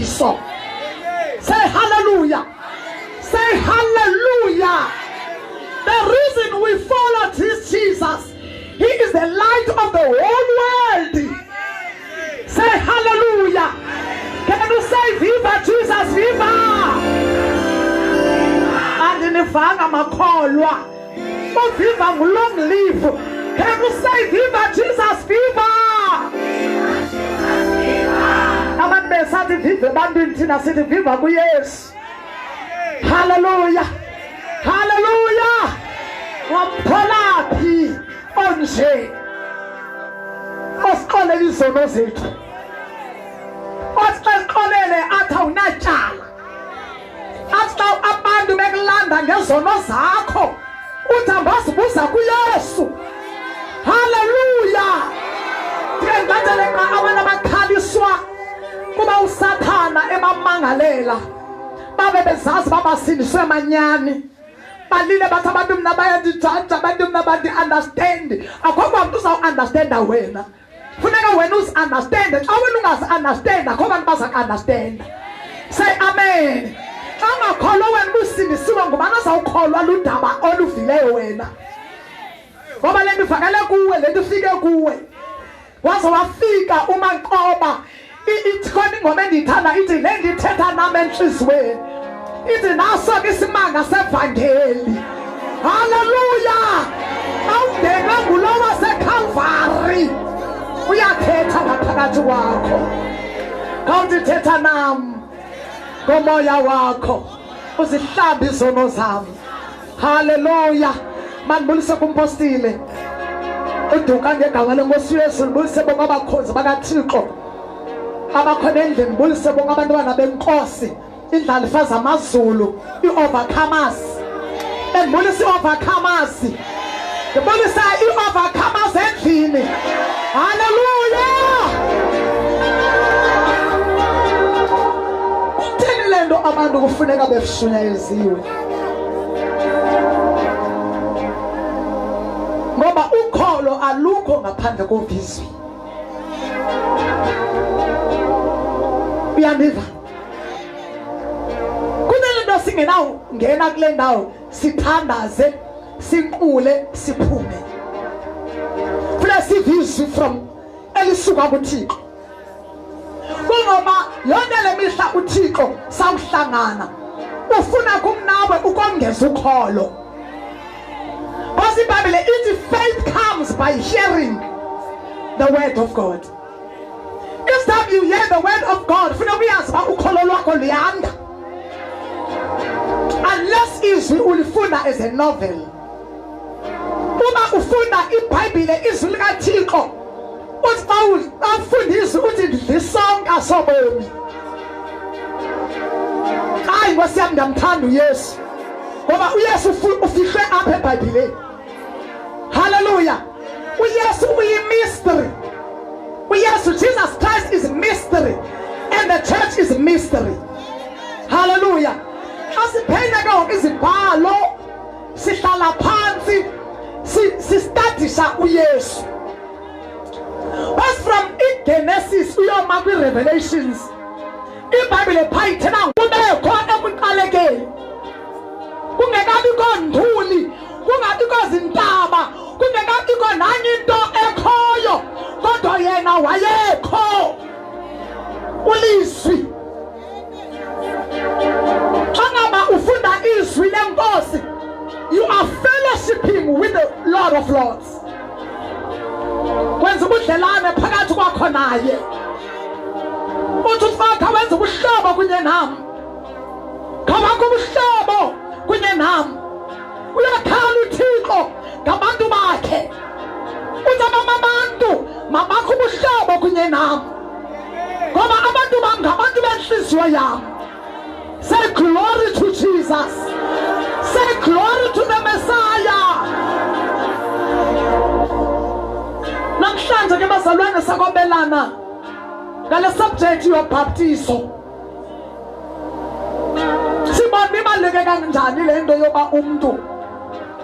ubhaptizo. Say hallelujah. Say hallelujah. The reason we follow this Jesus, he is the light of the whole world. Say hallelujah. Can you say viva Jesus, viva? And nivanga makholwa. Viva long live. Can you say viva Jesus, viva? Abantu besathi viva ebantwini thina sithi viva kuYesu. Hallelujah. Hallelujah. Wampholaphi onje osiqolele izono zethu, osiqolele athi awunatyala, athi xa abantu bekulanda ngezono zakho uthi ambazibuza kuYesu. Hallelujah. Ndiyengathele xa abantu abakhaliswa kuba uSathana ebamangalela babe bezazi babasindiswe manyani, balile bathi abantu mna bayandijaja, abantu mna bandi-understand. Akho bantu uzawuunderstanda wena, funeka wena uzi-understande. Xa wena ungazi-understanda akho bantu baza-understanda. Say amen. Xa ungakholwa wena busindisiwe, ngubani azawukholwa ludaba oluvileyo wena? Ngoba le nto ivakele kuwe, le nto ifike kuwe. Waze wafika uManqoba, ithi khona ingoma endiyithanda ithi le ndithetha nam entliziyweni, ithi naso ke isimanga sevangeli. Hallelujah. Awungena ngulo waseCalvary uyathetha ngaphakathi kwakho. Khawuthi thetha nam ngomoya wakho uzihlambe izono zami. Hallelujah. Mandibulise kumpostile uduka ngegama lenkosi uYesu. Ndibulise bonke abakhonzi bakaThixo abakhona endlini. Ndibulise bonke abantwana benkosi, indlalifa zamazulu, i-overcomers. Ndibulise i-overcomers. Ndibulise i-overcomers endlini. Hallelujah. Kutheni le nto abantu kufuneka beshunyayeziwe? Ngoba ukholo alukho ngaphandle kovizwi. Uyandiva? Kunento singenawo ngena kule ndawo sithandaze, sinqule, siphume. Funa sivizwi from elisuka kuThixo. Kungoba yonke le mihla uThixo sawuhlangana ufuna kumnawe ukongeza ukholo. Because the Bible ithi faith comes by hearing the word of God. Each time you hear the word of God, funa uyazi ba ukholo lwakho luyanda. Unless izwi ulifunda as a novel. Uma ufunda iBhayibhile izwi likaThixo, uthi xa ufundisa uthi ndisonka sobomi. Hayi Nkosi yami ndiyamthanda uYesu. Ngoba uYesu ufihlwe apha eBhayibhileni. Hallelujah. uYesu uyi-mystery. uYesu, Jesus Christ is mystery and the church is mystery. Hallelujah. Xa siphenya ke ngoku izibhalo, sihlala phansi, sistadisha uYesu. But from Genesis uyoma kwi-Revelations, iBhayibhile phaa ithena kubekho ekuqalekeni, kungekabikho nduli, kungabikho zintaba, kungekabikho nanye into ekhoyo, kodwa yena wayekho ulizwi. Xa ngaba ufunda izwi lenkosi, you are fellowshipping with the Lord of Lords. Kwenza ubudlelane phakathi kwakho naye. Uthi ufaka wenza ubuhlobo kunye nam. Khabakho ubuhlobo kunye nam. Uyakhala uThixo ngabantu bakhe. Uthi abantu mabakho ubuhlobo kunye nam. Ngoba abantu bam ngabantu benhliziyo yam. Say glory to Jesus. Say glory to the Messiah. Namhlanje ke bazalwane sakobelana ngale subject yobhaptizo. Sibona ibaluleke kanjani le nto yoba umuntu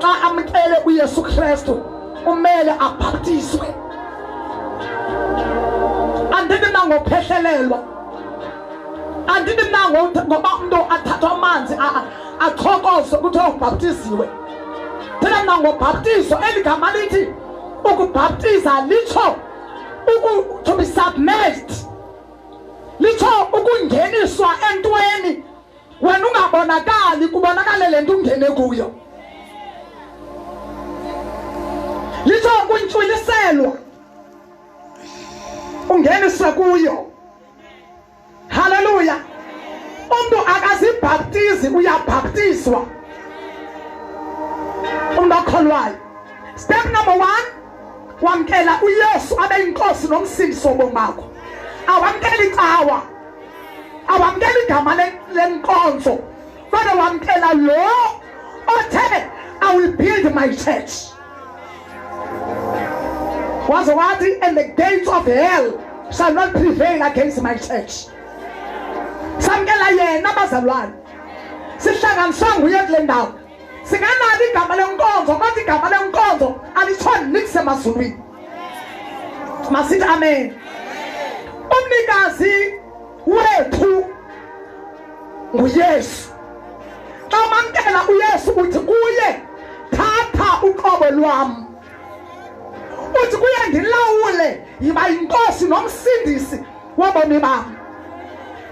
xa amkele uYesu Kristu umele abhaptizwe. Andithi nangophehlelelwa. andithi mna ngoba umuntu athatha amanzi achokozwe kuthiwa ubhaptiziwe. Thina mna ngobhaptizo eligama lithi ukubhaptiza litsho to be submerged, litsho ukungeniswa entweni wena ungabonakali kubonakale lento ungene kuyo. Litsho ukuntshwiliselwa ungeniswe kuyo. Hallelujah. Umuntu akazibhaptizi uyabhaptizwa. Umuntu akholwayo. Step number 1, wamkela uYesu abe inkosi nomsindisi wobomi bakho. Awamkela icawa, awamkela igama lenkonzo, kodwa wamkela lo othe I will build my church. Was what? And the gates of hell shall not prevail against my church. Samkela yena bazalwane. Sihlanganiswa nguye kule ndawo. Singanalo igama lenkonzo, kodwa igama lenkonzo alithoni niks emazulwini. Masithi amen. Umnikazi wethu nguYesu. Xa umamkela uYesu uthi kuye thatha uqobo lwami. Uthi kuye ndilawule yiba inkosi nomsindisi wobomi bami.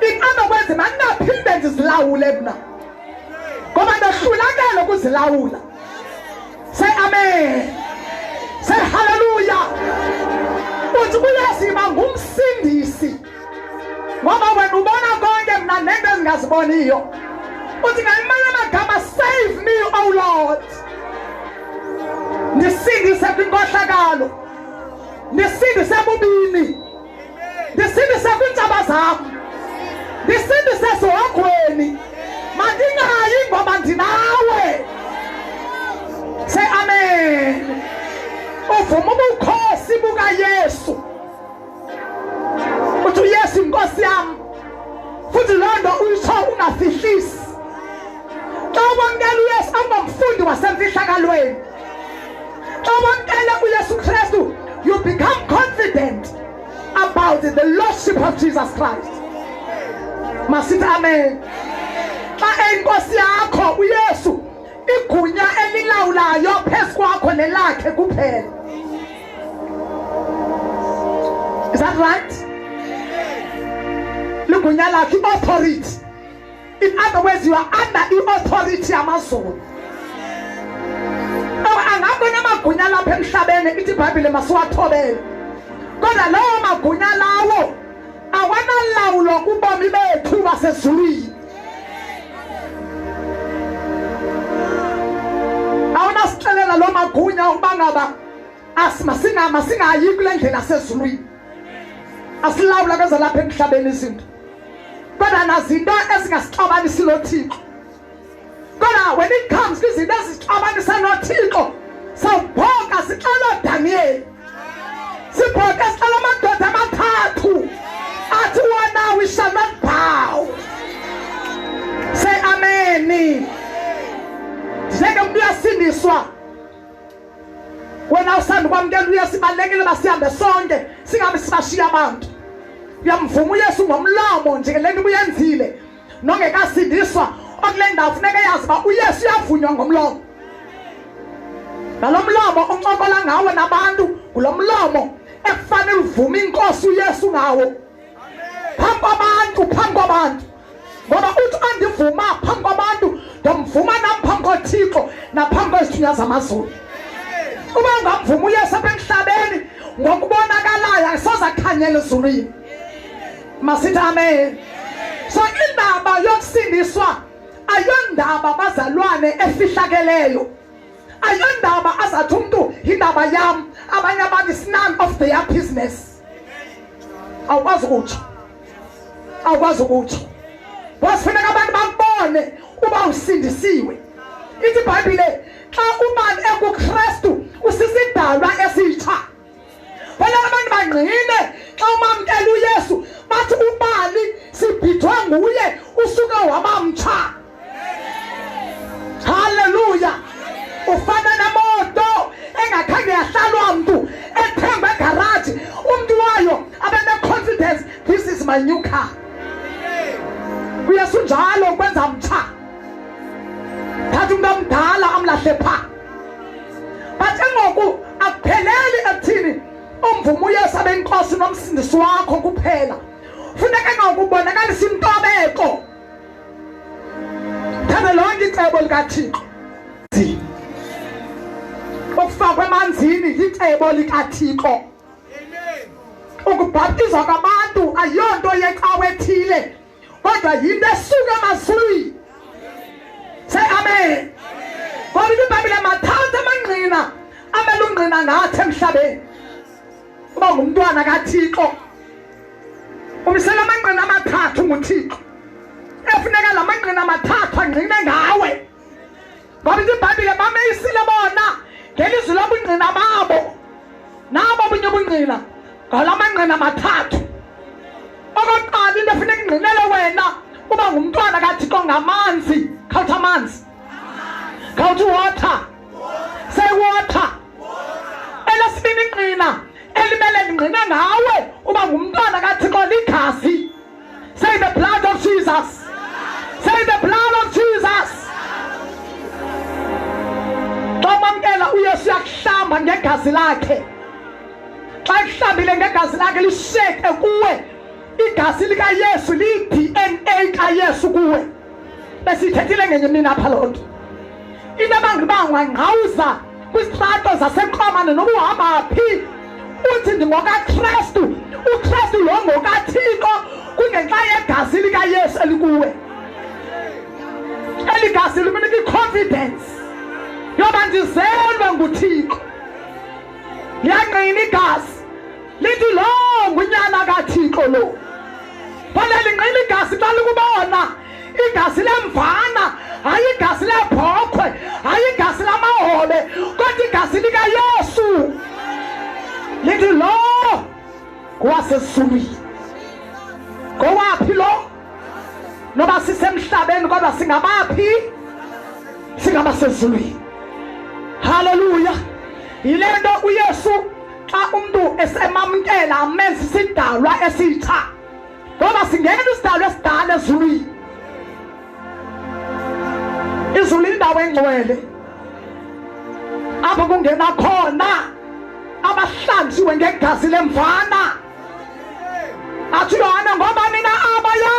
Iqamba kwenze mandingaphinde ndizilawule mna ngoba ndohlulakele ukuzilawula. Say amen. Say hallelujah. Uthi kuYesu yiba ngumsindisi ngoba wena ubona konke mna nento ezingaziboniyo. Uthi ngamanye amagama, save me oh Lord. Ndisindise kwinkohlakalo, ndisindise bubini, ndisindise kwintshaba zam, ndisindise esihogweni, mandingayi ngoba ndinawe. Say amen. Uvuma ubukhosi bukaYesu. Uthi uYesu inkosi yami, futhi loo nto uyitsho ungafihlisi. Xa wamkela uYesu awungomfundi wasemfihlakalweni. Xa wamkela uYesu Kristu, you become confident about the lordship of Jesus Christ. Masithi amen. Xa enkosi yakho uYesu, igunya elilawulayo phezu kwakho nelakhe kuphela. Is that right? Ligunya lakhe, authority. In other words, you are under the authority yamazulu. Angabona amagunya lapha emhlabeni ithi iBhayibheli masiwathobele. Kodwa lawo magunya lawo awanalawulo kubomi bethu basezulwini. Awunasixelela lo magunya ukuba ngaba masingayi kule ndlela asezulwini. Asilawula kwenza lapha emhlabeni izinto. Kodwa nazinto ezingasixabanisi noThixo. Kodwa when it comes kwizinto ezixabanisa noThixo, sawubhoka sixela Daniel. Sibhoka sixela amadoda amathathu athi wona we shall not bow. Say amen. Njenge umuntu uyasindiswa, wena usanda kwamkela uYesu, sibalekile basihambe sonke singabe sibashiya abantu. Uyamvuma uYesu ngomlomo nje le nto uyenzile nongekasindiswa. Okule ndawo funeka yazi uba uYesu uyavunywa ngomlomo. Nalo mlomo oncokola ngawo nabantu ngulo mlomo ekufanele uvume inkosi uYesu ngawo. Phambi kwabantu. Ngoba uthi andivuma phambi kwabantu, ndomvuma nam phambi koThixo naphambi kwezithunywa zamazulu. Uba ungamvuma uYesu apha emhlabeni ngokubonakalayo asoze akhanyele ezulwini. Masithi amen. So indaba yokusindiswa ayondaba bazalwane efihlakeleyo. Ayondaba azathi umuntu indaba yam, abanye abantu is none of their business. Awukwazi ukutsho. Wasifuneka abantu bakubone uba usindisiwe. Ithi iBhayibheli xa ubani ekuKristu usisidalwa esitsha. Wena abantu bangqine xa umamkela uYesu bathi ubani sibhidwe nguye usuke wabamtsha. Hallelujah. Ufana nemoto engakhange yahlalwa mntu ethemba egaraji umuntu wayo abene confidence, this is my new car. uyesu njalo kwenza mtsha thatha umuntu omdala amlahle pha bathe ngoku akupheleli ekuthini umvumo uyesu abe inkosi nomsindisi wakho kuphela funeka ngoku ubonakalisa intobeko thatha lonke icebo likaThixo ukufakwa emanzini icebo likaThixo ukubhaptizwa kwabantu ayonto yecawe ethile kodwa yinto esuka emazulwini say amen ngoba iBhayibhile mathatha amangqina amele ungqina ngathi emhlabeni uba ngumntwana kaThixo umisela amangqina amathathu nguThixo efuneka la mangqina amathathu angqine ngawe ngoba iBhayibhile bameyisile bona ngelizwi lobungqina babo nabo bunye ubungqina ngala mangqina amathathu okokuqala into efuneka ingqinele wena uba ngumntwana kaThixo ngamanzi khawuthi amanzi khawuthi water say water elesibini ingqina elimele lingqine ngawe uba ngumntwana kaThixo ligazi say the blood of Jesus say the blood of Jesus xa wamkela uyesu yakuhlamba ngegazi lakhe xa kuhlambile ngegazi lakhe lisheke kuwe igazi likaYesu liyi-DNA kaYesu kuwe besithethile ngenye mina apha loo nto into abangibangwa ngqawuza kwisitrato zaseQomane noba uhamba phi uthi ndingokaKrestu uKrestu lo ngokaThixo kungenxa yegazi likaYesu elikuwe eli gazi limunika i-confidence yoba ndizelwe nguThixo liyangqina igazi lithi lo ngunyana kaThixo lo bona lingqina igazi xa likubona igazi lemvana hayi igazi lebhokhwe hayi igazi lamahole kodwa igazi likaYesu lithi lo ngowasezulwini ngowaphi lo noba sisemhlabeni kodwa singabaphi singabasezulwini haleluya yile nto uYesu xa umuntu esemamkela amenza isidalwa esitsha ngoba singena isidalwa esidala ezulwini izulu indawo engcwele apho kungena khona abahlanjiwe ngegazi lemvana athi Yohana ngoba nina abaya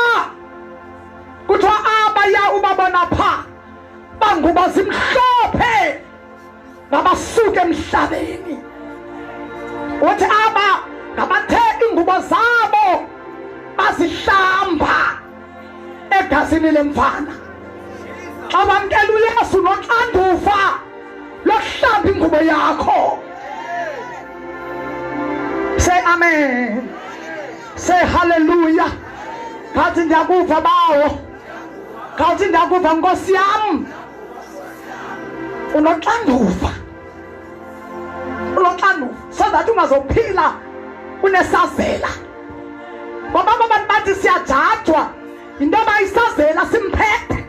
kuthiwa abaya ubabona pha banguba zimhlophe ngabasuka emhlabeni uthi aba ngabathe ingubo zabo bazihlamba egazini lemvana xa wamkela uYesu noxanduva lokuhlamba ingubo yakho say amen say hallelujah ngathi ndiyakuva bawo ngathi ndiyakuva nkosi yam unoxanduva so that ungazophila unesazela ngoba abantu bathi siyajajwa into abayisazela simphethe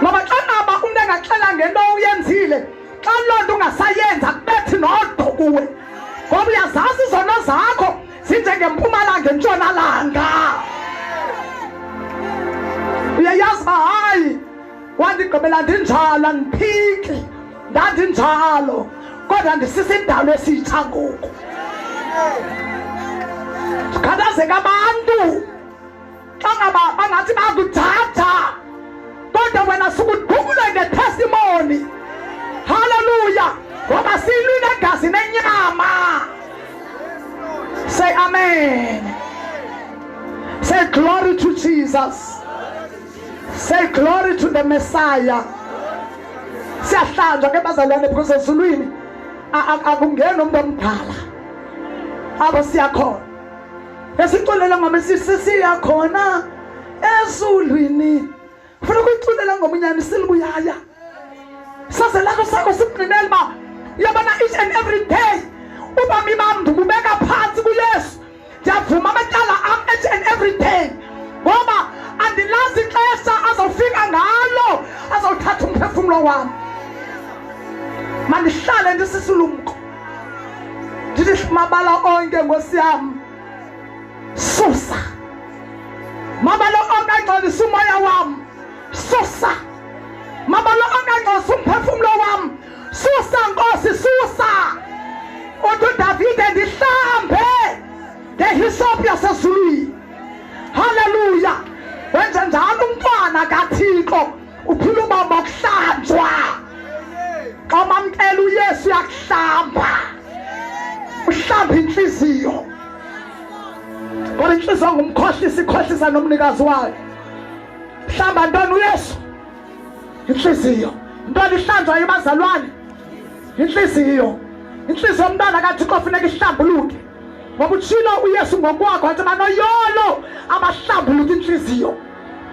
ngoba xa ngaba umuntu engaxela ngento uyenzile xa loo nto ungasayenza kubethi nodwa kuwe ngoba uyazazi izono zakho zinjengempumalanga entshonalanga uyayazi uba hayi wandigqibela ndinjalo andiphiki ndandinjalo kodwa ndisisidalwa esitsha ngoku khathazeka abantu xa ngaba bangathi bakujaja kodwa wena sukudubule ngetestimony haleluya ngoba siyilwile igazi nenyama say amen say glory to Jesus say glory to the Messiah siyahlanjwa ke bazalwane because ezulwini akungena umuntu omdala abo siyakhona esiculela ngoma sisiyakhona ezulwini funa ukuculela ngomunyani silibuyaya saze lakho sakho siqinele ba yabona each and every day ubami bami ndibubeka phansi kuYesu ndiyavuma amatyala am each and every day ngoba andilazi ixesha azofika ngalo azothatha umphefumulo wami mandihlale ndisisulumko ndithi mabala onke Nkosi yami susa mama lo ongangcolisa umoya wami susa, mama lo ongangcolisa umphefumulo wami susa Nkosi susa. Uthi uDavide ndihlambe ngehisophu yasezulwini. Haleluya. Wenze njalo umntwana kaThixo uphila ubamba kuhlanjwa. Xa mamkela uYesu uyakuhlamba, uhlamba inhliziyo. Ngoba inhliziyo ngumkhohlisi, ikhohlisa nomnikazi wayo. Hlamba ntoni uYesu? Inhliziyo. Ntoni ihlanjwa yabazalwane? Inhliziyo. Inhliziyo yomntwana kaThixo kufanele ihlambuluke. Ngoba utshilo uYesu ngokwakho wathi banoyolo abahlambuluka inhliziyo.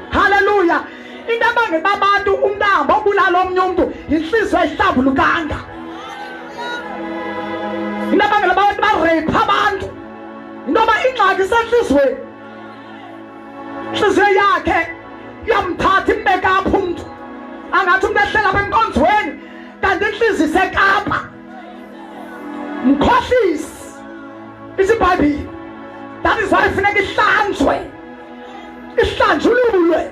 Haleluya. Into abangela abantu umntamba obulala omnye umuntu inhliziyo ayihlambulukanga. Into abangela abantu barepha abantu intoba ingxaki isenhliziyweni. Inhliziyo yakhe yamthatha imbeka apha umuntu, angathi umuntu ehlela apha enkonzweni kanti inhliziyo isekapa. Mkhohlisi isiBhayibhile. That is why kufanele ihlanjwe, ihlanjululwe.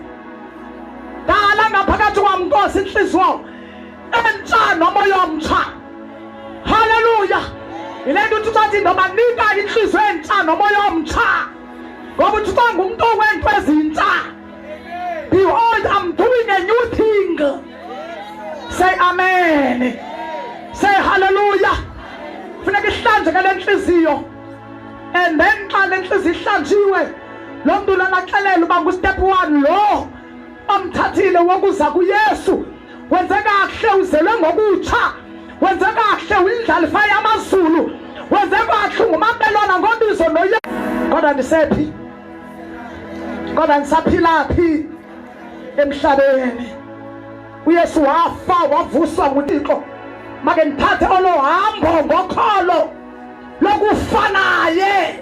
Dala ngaphakathi kwami Nkosi inhliziyo entsha nomoya omtsha. Haleluya. Ilento uthi uthi ndoba nika inhliziyo entsha nomoya omtsha. Ngoba uthi ngumuntu owenza ezintsha. Behold, I'm doing a new thing. Say amen. Say hallelujah. Kufanele ihlanjwe ke lenhliziyo. And then xa lenhliziyo ihlanjiwe, lo muntu lana axelela uba ngustep 1 lo omthathile wokuza kuYesu. Wenze kahle uzelwe ngokutsha. Wenze kahle uyindlalifa yamazulu. Wenze kahle ngumabelwana ngobizo noYesu. Kodwa ndisephi? Kodwa ndisaphila phi emhlabeni? uYesu wafa wavuswa nguThixo. Make ndithathe olohambo ngokholo lokufa naye.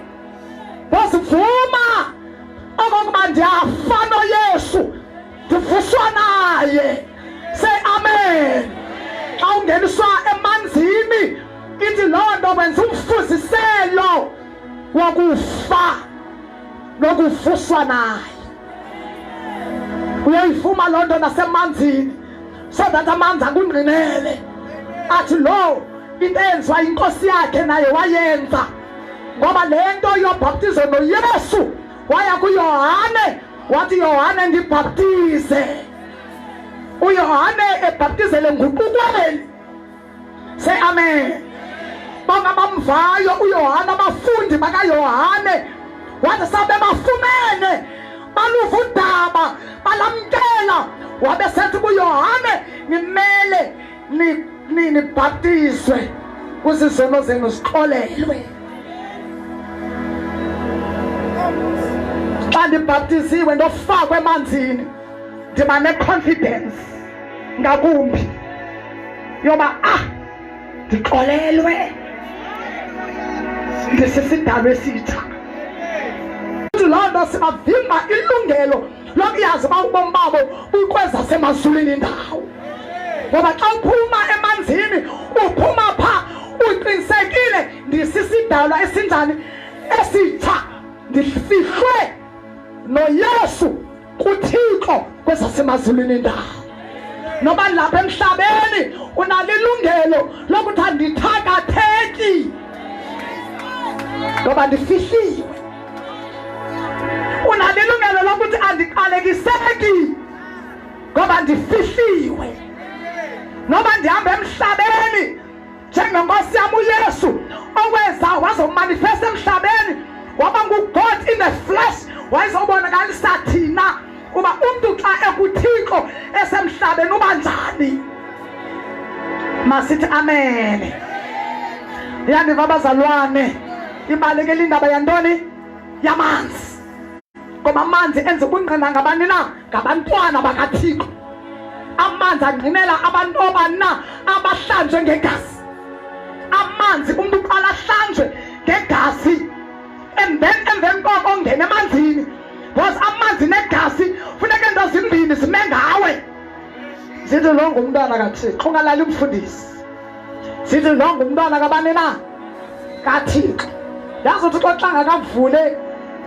Bosivuma okokuba ndiyafa noYesu, ndivuswa naye. Say amen. Xa ungeniswa emanzini ithi loo nto wenza umfuziselo wokufa nokuvuswa naye. Uyayivuma loo nto nasemanzini so that amanzi akungqinele. Athi lo into enziwa inkosi yakhe naye wayenza. Ngoba le nto yobhaptizo noYesu waya kuYohane wathi Yohane ndibhaptize. uYohane ebhaptizele nguqukweni. Say amen. Bonke abamvayo uYohane, abafundi bakaYohane wathi sabe bafumene baluva udaba balamkela, wabe sethi kuYohane nimele nibhaptizwe ukuze izono zenu zixolelwe. Xa ndibhaptiziwe ndofakwa emanzini ndiba ne-confidence ngakumbi yoba ndixolelwe, ndisisidalwa esitsha. Loo nto sibavimba ilungelo lokuyazi uba ubomi babo bukwezasemazulwini indawo. Ngoba xa uphuma emanzini uphuma pha uqinisekile ndisisidalwa esinjani esitsha, ndifihlwe noYesu kuThixo kwezasemazulwini indawo. Noba lapha emhlabeni unalo ilungelo lokuthi andithakatheki ngoba ndifihliwe. Unalo ilungelo lokuthi andiqalekiseki ngoba ndifihliwe. Noba ndihamba emhlabeni njengenkosi yam uYesu oweza wazomanifesta emhlabeni waba nguGod in the flesh, wayezobonakalisa thina uba umntu xa ekuThixo esemhlabeni uba njani. Masithi amen. Yandiva abazalwane, ibalekele indaba yantoni? Yamanzi. Ngoba amanzi enza ubungqina ngabani na? Ngabantwana bakaThixo. Amanzi angqinela abantu obana abahlanjwe ngegazi. Amanzi umuntu uqala ahlanjwe ngegazi, and then emveni koko ongena emanzini. Because amanzi negazi funeka into zimbini zime ngawe. Zithi lo ngumntwana kaThixo, ungalali umfundisi. Zithi lo ngumntwana kabani na? kaThixo. Yazi uthi xa ngakavule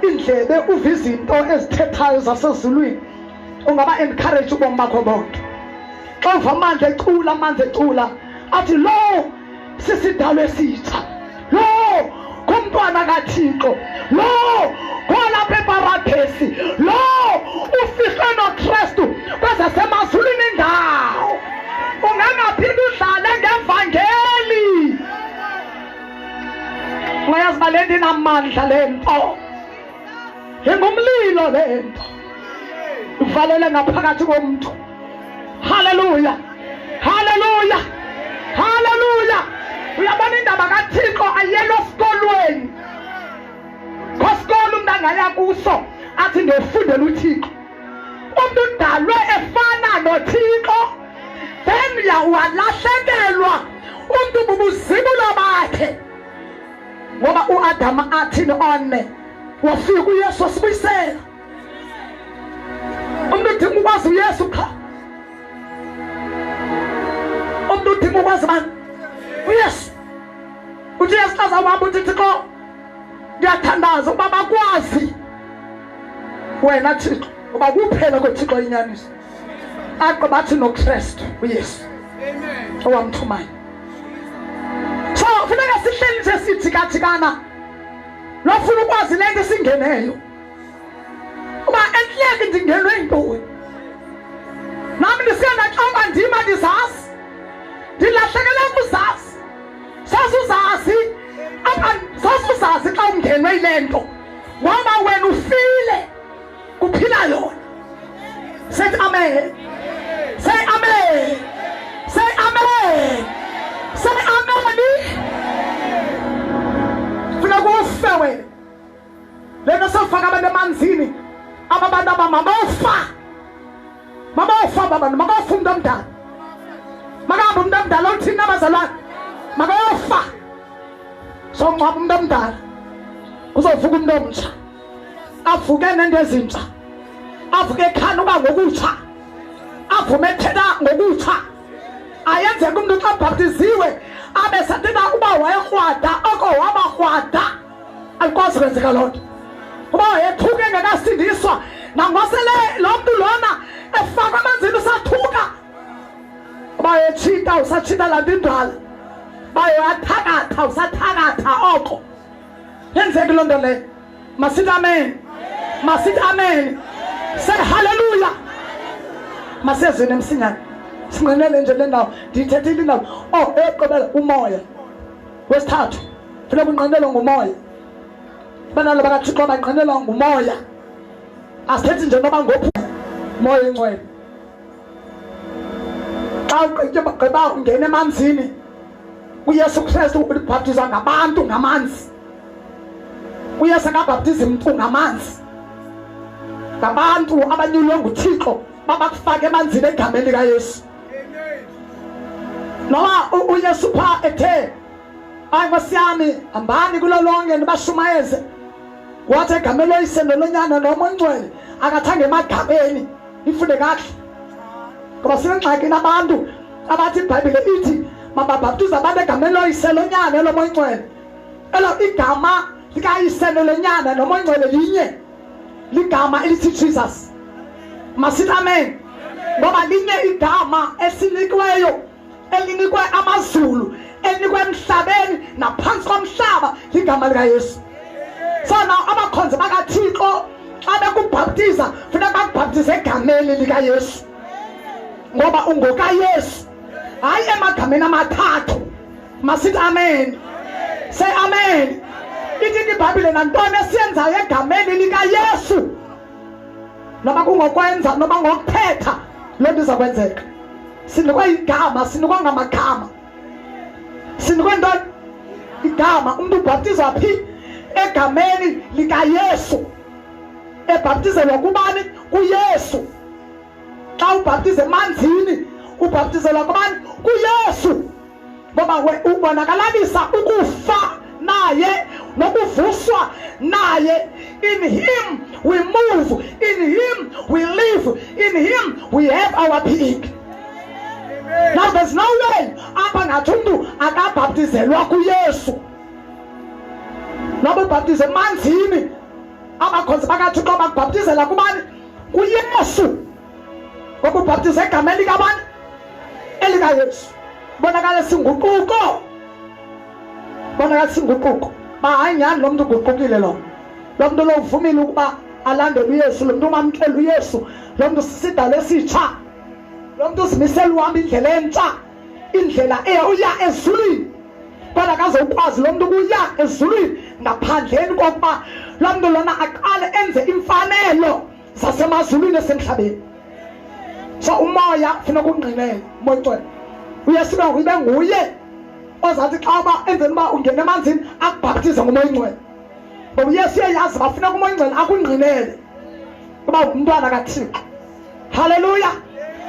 indlebe uva izinto ezithethayo zasezulwini ungaba encourage ubomi bakho bonke. Xa uva amandla ecula athi lo sisidalwe esitsha, lo ngumntwana kaThixo, lo ngolapha eParadesi, lo ufihlwe noKristu kwezasemazulwini indawo. Ungangaphinde udlale ngevangeli. Ungayazi uba le nto inamandla le nto, ingumlilo le nto, uvalele ngaphakathi komntu. Haleluya, haleluya, haleluya. Uyabona indaba kaThixo ayelo esikolweni. Kosikolo umuntu angaya kuso athi ngifundela uThixo. Umuntu udalwe efana noThixo, then uyawalahlekelwa umuntu bubuzibulo bakhe. Ngoba uAdam athi one wafika uYesu wasibuyisela. Umuntu udinga ukwazi uYesu cha. Umuntu udinga ukwazi bani? uYesu. Uthi yasichaza wabo uthi Thixo ngiyathandaza ukuba bakwazi wena Thixo, uba kuphela koThixo inyaniso. Aqo bathi noKristu uYesu. Amen. Owamthumayo. So funeka sihleli nje sithikathikana. Lofuna ukwazi lento singeneyo. Uba enhleke ndingenwe yintoni? Nami ndisiyana xamba ndima ndizazi. Ndilahlekele kuzazi. Sasuzazi. Sasuzazi xa ungenwe yile nto. Ngoba wena ufile kuphila yona. Say amen. Say amen. Say amen. Say amen. Funa kufe wena. Lena sofaka abantu emanzini. Abantu abamamofa. Mamofa babantu, makofa umuntu omdala. Makamba umuntu omdala othini abazalwane. Makofa. So ngcwaba umuntu omdala. Kuzovuka umuntu omtsha. Avuke nento ezintsha. Avuke ekhanuka ngokutsha. Avume ethetha ngokutsha. Ayenzeka umuntu xa baptiziwe abe sathetha uba wayekrwada oko wabakrwada. Alikwazi kwenzeka loo nto. Uba wayethuke engekasindiswa nangosele lo mntu lona efaka amanzini usathuka. Uba wayetshita usatshita laa nto indala. Uba wathakatha usathakatha oko. Yenzeki loo nto leyo. Masithi amen. Masithi amen. Say hallelujah. Masezweni emsinyane. Sinqenele nje le ndawo. Ndithethile indawo. Oh, eqobela umoya. Wesithathu. Funeka unqenelwe ngumoya. Banalo bakaThixo banqenelwa ngumoya. Asithethi nje noba ngophu moya engcwele. Xa ugqiba ungena emanzini, uYesu Kristu ubhaptizwa ngabantu ngamanzi. uYesu akabhaptiza umuntu ngamanzi. Ngabantu abanyulwe nguThixo babakufaka emanzini egameni likaYesu. Noma uYesu pha ethe hayi Nkosi yami hambani kulo lonke nibashumayeze, wathi egameni loyise nolonyana noMoya akathanga emagameni. Ifunde kahle ngoba sinengxaki nabantu abathi iBhayibhile ithi mababhaptize abantu egameni loyise lonyana noMoya. Elo igama likayise nolonyana noMoya linye, ligama elithi Jesus. Masithi amen. Ngoba linye igama esinikweyo, elinikwe amazulu, elinikwe emhlabeni naphansi komhlaba, ligama likaYesu. So now abakhonzi bakaThixo xa bekubhaptiza funeka bakubhaptize egameni likaYesu, ngoba ungokaYesu hayi emagameni amathathu. Masithi amen. Say amen. Ithi iBhayibhile nantoni esiyenzayo egameni likaYesu, noma kungokwenza noma ngokuthetha, loo nto izakwenzeka. Sinikwe igama, sinikwe ngamagama. Sinikwe ntoni? Igama. Umuntu ubhaptizwa phi? Egameni likaYesu. Ebhaptizelwa kubani? kuYesu. Xa ubhaptize emanzini ubhaptizelwa kubani? kuYesu. Ngoba ubonakalalisa ukufa naye nokuvuswa naye. In him we move, in him we live, in him we have our being. Now there's no way apha ngathi umuntu akabhaptizelwa kuYesu. Noba ubhaptize emanzini amakhosi bakaThixo bakubhaptizela kubani? kuYesu. Ngoba ubhaptize igama elikabani? elikaYesu. Bonakala singuquko. Bonakala singuquko. Hayi nyani lo muntu uguqukile lo. Lo muntu lo uvumile ukuba alandele uYesu, lo muntu umamkela uYesu, lo muntu sisidala esitsha. Lo muntu uzimisela uhamba indlela entsha, indlela uya ezulwini. Kodwa akazokwazi lo muntu ukuya ezulwini ngaphandleni kokuba lo muntu lona aqale enze imfanelo zasemazulwini esemhlabeni. So umoya ufuna ukungqinela, umoya ongcwele. uYesu ube nguye ozathi xa ba enzeni uba ungena emanzini akubhaptize ngomoya ongcwele. Ngoba uYesu uyayazi bafuna umoya ongcwele akungqinele kuba umntwana kaThixo. Haleluya.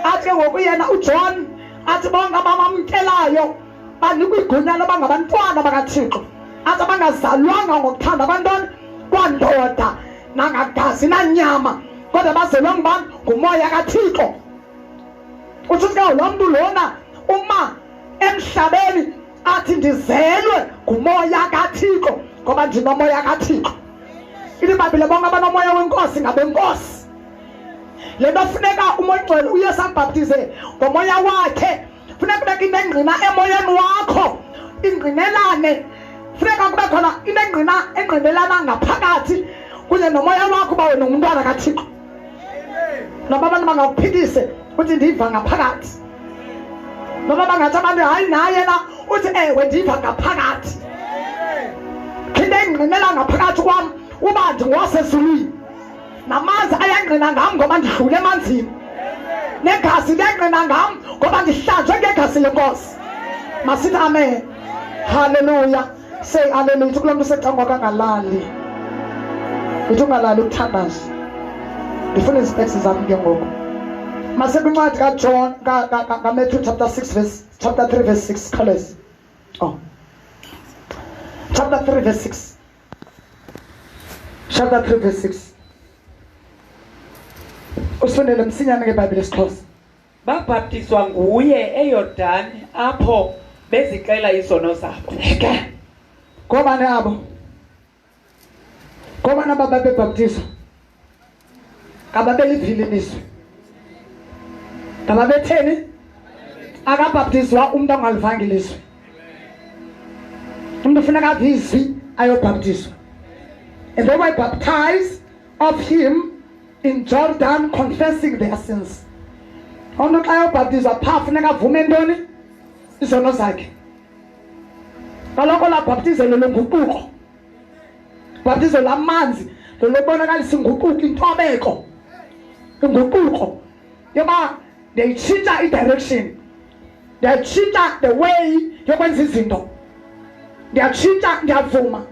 Athi ngoku yena uJohn athi bonke abamamkelayo banikwa igunya loba ngabantwana bakaThixo. Athi bangazalwanga ngokuthanda kwantoni? Kwandoda nangagazi nanyama, kodwa bazelwe ngubani? Ngumoya kaThixo. Uthi ke lo muntu lona uma emhlabeni athi ndizelwe ngumoya kaThixo ngoba ndinomoya kaThixo. IBhayibhile bonke abanomoya wenkosi ngabenkosi. Le nto funeka umoya ongcwele uYesu akubhaptize ngomoya wakhe. Funeka kubekho into engqina emoyeni wakho, ingqinelane. Funeka kube khona into engqinelana ngaphakathi kunye nomoya wakho uba wena ngumntwana kaThixo. Noba abantu bangakuphikise uthi ndiva ngaphakathi. Noba bangathi abantu hayi naye na uthi ewe ndiva ngaphakathi. Into engqinela ngaphakathi kwam uba ndingowasezulwini. Namanzi ayangqina ngam ngoba ndidlule emanzini. Negazi liyangqina ngam ngoba ndihlanjwe ngegazi lenkosi. Masithi amen. Hallelujah. Say hallelujah. Uthi kulo muntu secangwa kangalali. Uthi ungalali ukuthandaza. Ndifuna izipekisi zami ke ngoku. Masekwincwadi kaJohn kaMatthew chapter 3 verse 6 colors. Oh. Chapter 3 verse 6. Chapter 3 verse 6. Usifundele msinyane ngeBhayibhile esiXhosa. Babhaptizwa nguye eYordani apho bezixela izono zabo. Ke. Ngobani abo? Ngobani ababebhaptizwa? Ngababelivile ilizwi. Ngababetheni? Akabhaptizwa umuntu ongalivanga ilizwi. Umuntu ufuneka ave izwi ayobhaptizwa. And they were baptized of him in Jordan, confessing their sins. Umuntu xa yobhaptizwa phaa funeka avume ntoni? Izono zakhe. Kaloku la baptizo lenguquko. Baptizo lamanzi lobonakalisa inguquko, intobeko. Inguquko yoba ndiyayitshintsha idirection, ndiyayitshintsha the way yokwenza izinto, ndiyatshintsha, ndiyavuma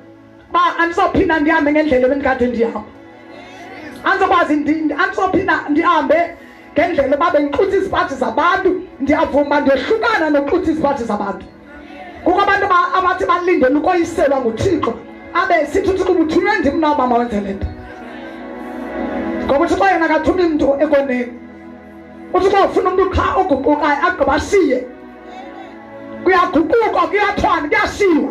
ba andizophinda ndihambe ngendlela ebendikade ndihamba. Andizophinda ndihambe ngendlela babe ngixutha izipathi zabantu. Ndiyavuma ndiyohlukana nokuxutha izipathi zabantu. Kukho abantu abathi balindele ukoyiselwa nguThixo abe sithi uThixo uthunywe ndim na mama wenze le nto. Ngoba uThixo yena akathumi mntu ekoneni. uThixo ufuna umuntu qha oguqukayo agqibashiye. Kuyaguquka, kuyathwana, kuyashiwa.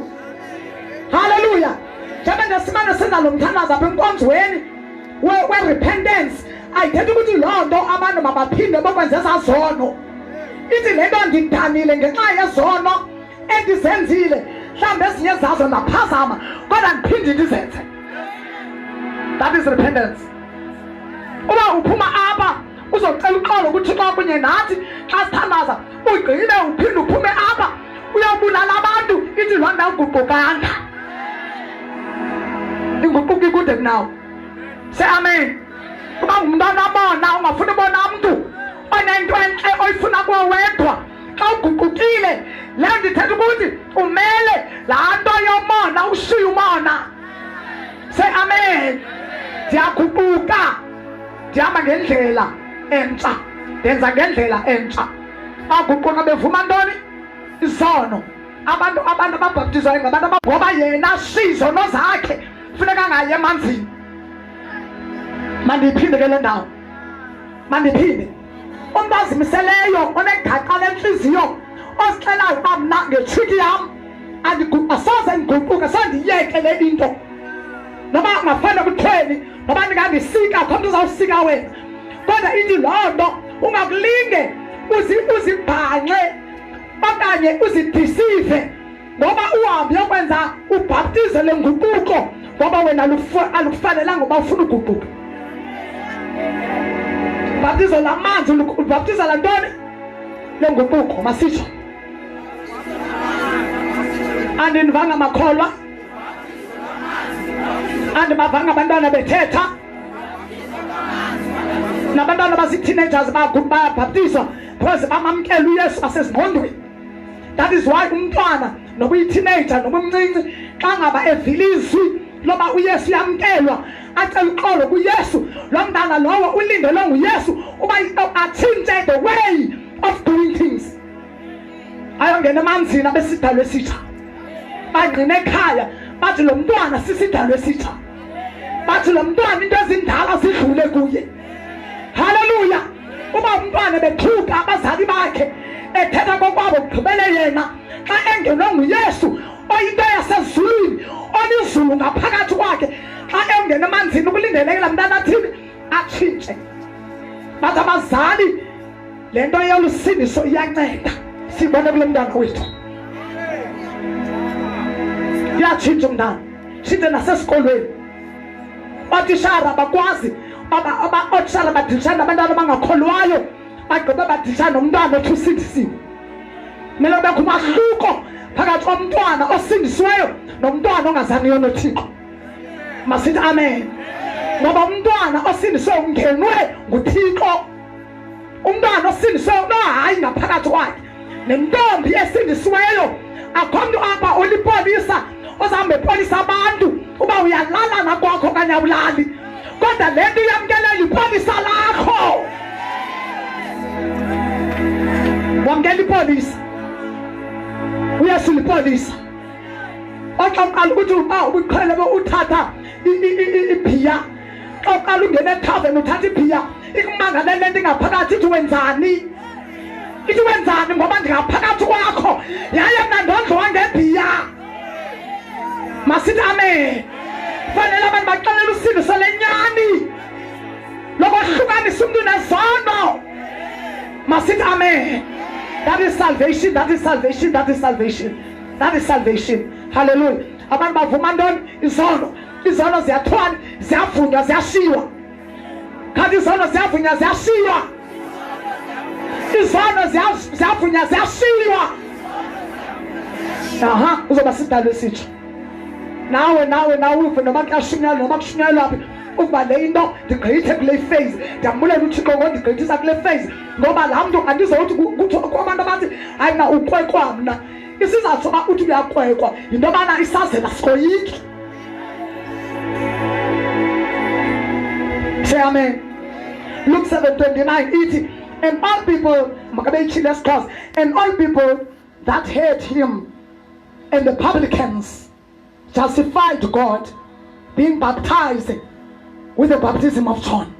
Hallelujah. Njengoba ngesimane senalo mthandazo apha enkonzweni we-repentance, ayithethi ukuthi loo nto abantu mabaphinde bokwenza ezazono. Ithi le nto ndidanile ngenxa yezono endizenzile, mhlawumbe ezinye zazo ndaphazama kodwa ndiphinde ndizenze. That is repentance. Uba uphuma apha uzocela uxolo kuThixo kunye nathi xa sithandaza, ugqine uphinde uphume apha uyobulala abantu, ithi loo nto awuguqukanga. Inguquko ikude kunawe. Say amen. Uba ngumntwana bona ungafuni ubona umntu onento entle oyifuna kuwe wedwa, xa uguqukile le nto ithetha ukuthi umele laa nto yomona, ushiye umona. Say amen. Ndiyaguquka, ndihamba ngendlela entsha, ndenza ngendlela entsha. Baguquka bevuma ntoni? Izono. Abantu ababhaptizwayo ngabantu ngoba yena sizono zakhe funeka ngaye emanzini. Mandiphinde ke le ndawo, mandiphinde. Umuntu azimiseleyo onegaqa lenhliziyo osixelayo uba mna ngetshiki yam asoze ndiguquke, sondiyeke le into. Noba ngafane kuthweni ngoba ndikandisika khona uzawusika wena. Kodwa ithi loo nto ungakulinge uzibhanxe okanye uzidisive ngoba uhambe uyokwenza ubhaptizo lenguquko ngoba wena alukufanelanga uba ufuna uguquka. Baptizo lamanzi ubhaptiza lantoni? Lenguquko. Masitsho andinivanga makholwa, andibavanga abantwana bethetha, nabantwana basi-teenagers bayabhaptizwa because bamamkela uYesu asezingqondweni. That is why umntwana noba uyi-teenager noba umncinci xa ngaba evile izwi loba uYesu uyamkelwa acela uxolo kuYesu, lo mntana lowo ulindelwe nguYesu uba atshintshe the way of doing things. Ayongena emanzini abesidalwe esitsha, bangqina ekhaya bathi lo mntwana sisidalwe esitsha, bathi lo mntwana into ezindala zidlule kuye. Haleluya. Uba umntwana bethuka abazali bakhe ethetha kokwabo kugqibele yena xa engenwe nguYesu oyinto yasezulwini onizulu ngaphakathi kwakhe, xa engena emanzini ukulindelekela mntana athini atshintshe. Bathi abazali le nto yolusindiso iyanceda, sibone kulo mntana wethu iyatshintsha umntana, tshintshe nasesikolweni. Ootishara bakwazi ootishara badilishana nabantwana abangakholwayo bagqibe badilishana nomntwana othi usindisiwe. Kumele kubekho umahluko phakathi komntwana osindisiweyo nomntwana ongazangiyo noThixo. Masithi amen. Ngoba umntwana osindisiweyo ungenwe nguThixo. Umntwana osindisiweyo unohayi ngaphakathi kwakhe. Nentombi esindisiweyo akho mntu apha olipolisa ozahamba epolisa abantu uba uyalalana kwakho okanye awulali, kodwa le nto uyamkelela ipolisa lakho. Wamkela ipolisa, uYesu lipolisa. Oxa uqala ukuthi ubuqhele uthatha ibhiya, xa uqala ungena ethaveni uthatha ibhiya, ikumangale le nto ingaphakathi ithi wenzani? Ithi wenzani ngoba ndingaphakathi kwakho yaye mna ndondliwa ngebhiya. Masithi amen. Fanele abantu baxelela usindiso lenyani lokwahlukanisa umntu nezono. Masithi amen. That is salvation, that is salvation, that is salvation, that is salvation. Hallelujah. Abantu bavuma ntoni? Izono. Izono ziyathwala, ziyavunywa, ziyashiywa. Kanti izono ziyavunywa, ziyashiywa. Izono ziyavunywa, ziyashiywa. Aha, uzoba sidalwe esitsha. Nawe uve noba kuyashunyayelwa noba kushunyayelwa phi ukuba le into ndigqithe kule phase, ndiyambulela uThixo ngondigqithisa kule phase, ngoba laa mntu andizothi kwabantu abathi hayi mna ukwekwa mna. Isizathu soba uthi uyakwekwa yinto yobana isazela sikoyiki. Say amen. Luke 7:29 ithi, and all people, and all people that heard him and the publicans justified God, being baptized with the baptism of John.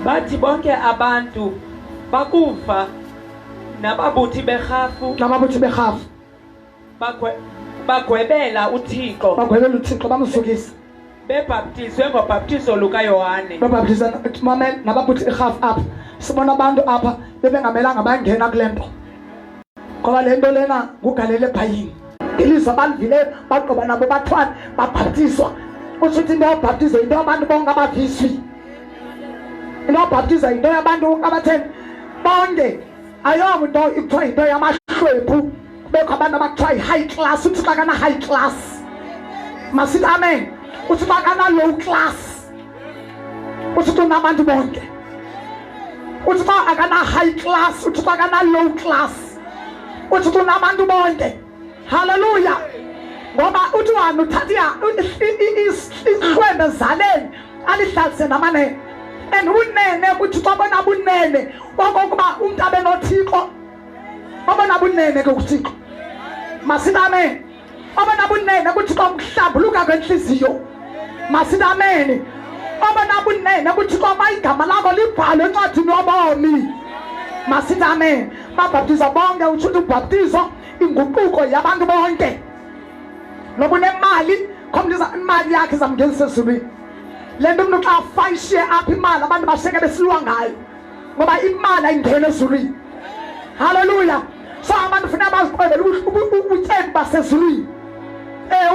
Bathi bonke abantu bakufa nababuthi berhafu bagwebela uThixo bamsukisa, bebhaptizwe ngobhaptizo lukaYohane. babaptiza nababuthi irhafu apha. Sibona abantu apha bebengamelanga bangena kule nto ngoba le nto lena ngugalele ephayini. Ilizwe abalivileyo bagqiba nabo bathwane babhaptizwa. Usho ukuthi into yobhaptizo yinto yabantu bonke abaviswi. Into yobhaptizo yinto yabantu abatheni bonke. Ayobo into ikuthiwa yinto yamahlwephu. Kubekho abantu abakuthiwa yi-high class. Uthi xa kana high class, masithi amen. Uthi xa kana low class, uthi unabantu bonke. Uthi xa akana high class, uthi xa kana low class, uthi unabantu bonke. Hallelujah. Ngoba uthi wena uthatha isihlwembe ezaleni alihlalise namanene, and unene kuthi xa bona bunene okokuba umntu abe noThixo, obona bunene ke kuThixo. Masithi amen. Obona bunene kuthi xa ukuhlambuluka kwenhliziyo. Masithi amen. Obona bunene kuthi xa igama lakho libhalwe encwadini yobomi. Masithi amen. Babhaptiza bonke, uthi ubhaptizo inguquko yabantu bonke. Noba unemali, khomliza imali yakhe izamngenisa ezulwini. lento umuntu xa afayishe apha imali abantu basheke besilwa ngayo ngoba imali ayingena ezulwini. Hallelujah. So abantu funeka baziqobele ubutyebi basezulwini.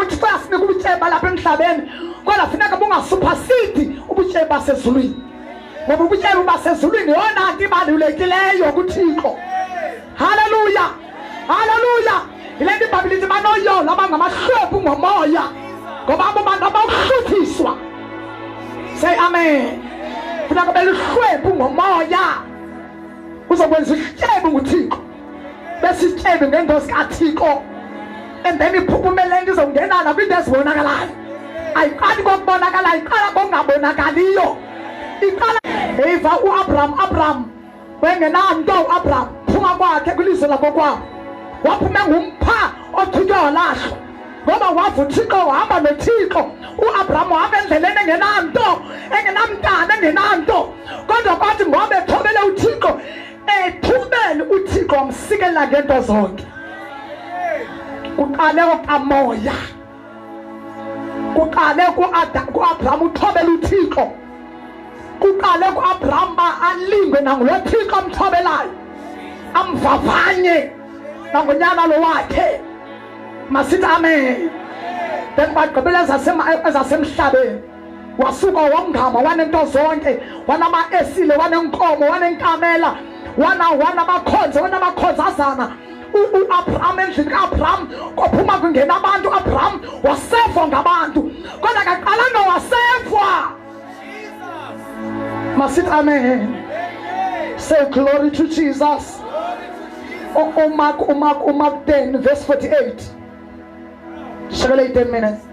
Uthixo asinika ubutyebi lapha emhlabeni kodwa funeka bungasupasidi ubutyebi basezulwini ngoba ubutyebi basezulwini yona nto ibalulekileyo kuThixo. Hallelujah. Hallelujah. Ile nto iBhayibhile ithi banoyolo abangamahlwempu ngomoya ngoba abo bantu abawuhluthiswa. Say amen. Funeka beluhlwempu ngomoya uzokwenza isityebi nguThixo bese isityebi ngento zikaThixo and then iphumele into izongena na kwinto ezibonakalayo. Ayiqali kokubonakala iqala kongabonakaliyo. Iqala eva uAbraham wengenanto uAbraham phuma kwakhe kwilizwe lakokwabo waphuma ngumpha othutywa walahlwa ngoba wavu uThixo wahamba noThixo. uAbraham wahamba endleleni engenanto engenamntana engenanto kodwa kwathi ngoba ethobele uThixo ethubele uThixo wamsikelela ngento zonke. Kuqale okamoya kuqale kuAbraham uthobele uThixo kuqale kuAbraham alingwe nangulo Thixo amthobelayo amvavanye nangonyana lo wakhe. Masithi amen. Then bagqibela ezasemhlabeni wasuka womngama wanento zonke wanama-esile wanenkomo wanenkamela wanamakhonzo wanamakhonzazana. uAbraham endlini kaAbraham kophuma kungena abantu. uAbraham wasefwa ngabantu kodwa kaqalanga wasefwa. Masithi amen. Say glory to Jesus. Mark 10 verse 48. Shekele 10 minutes.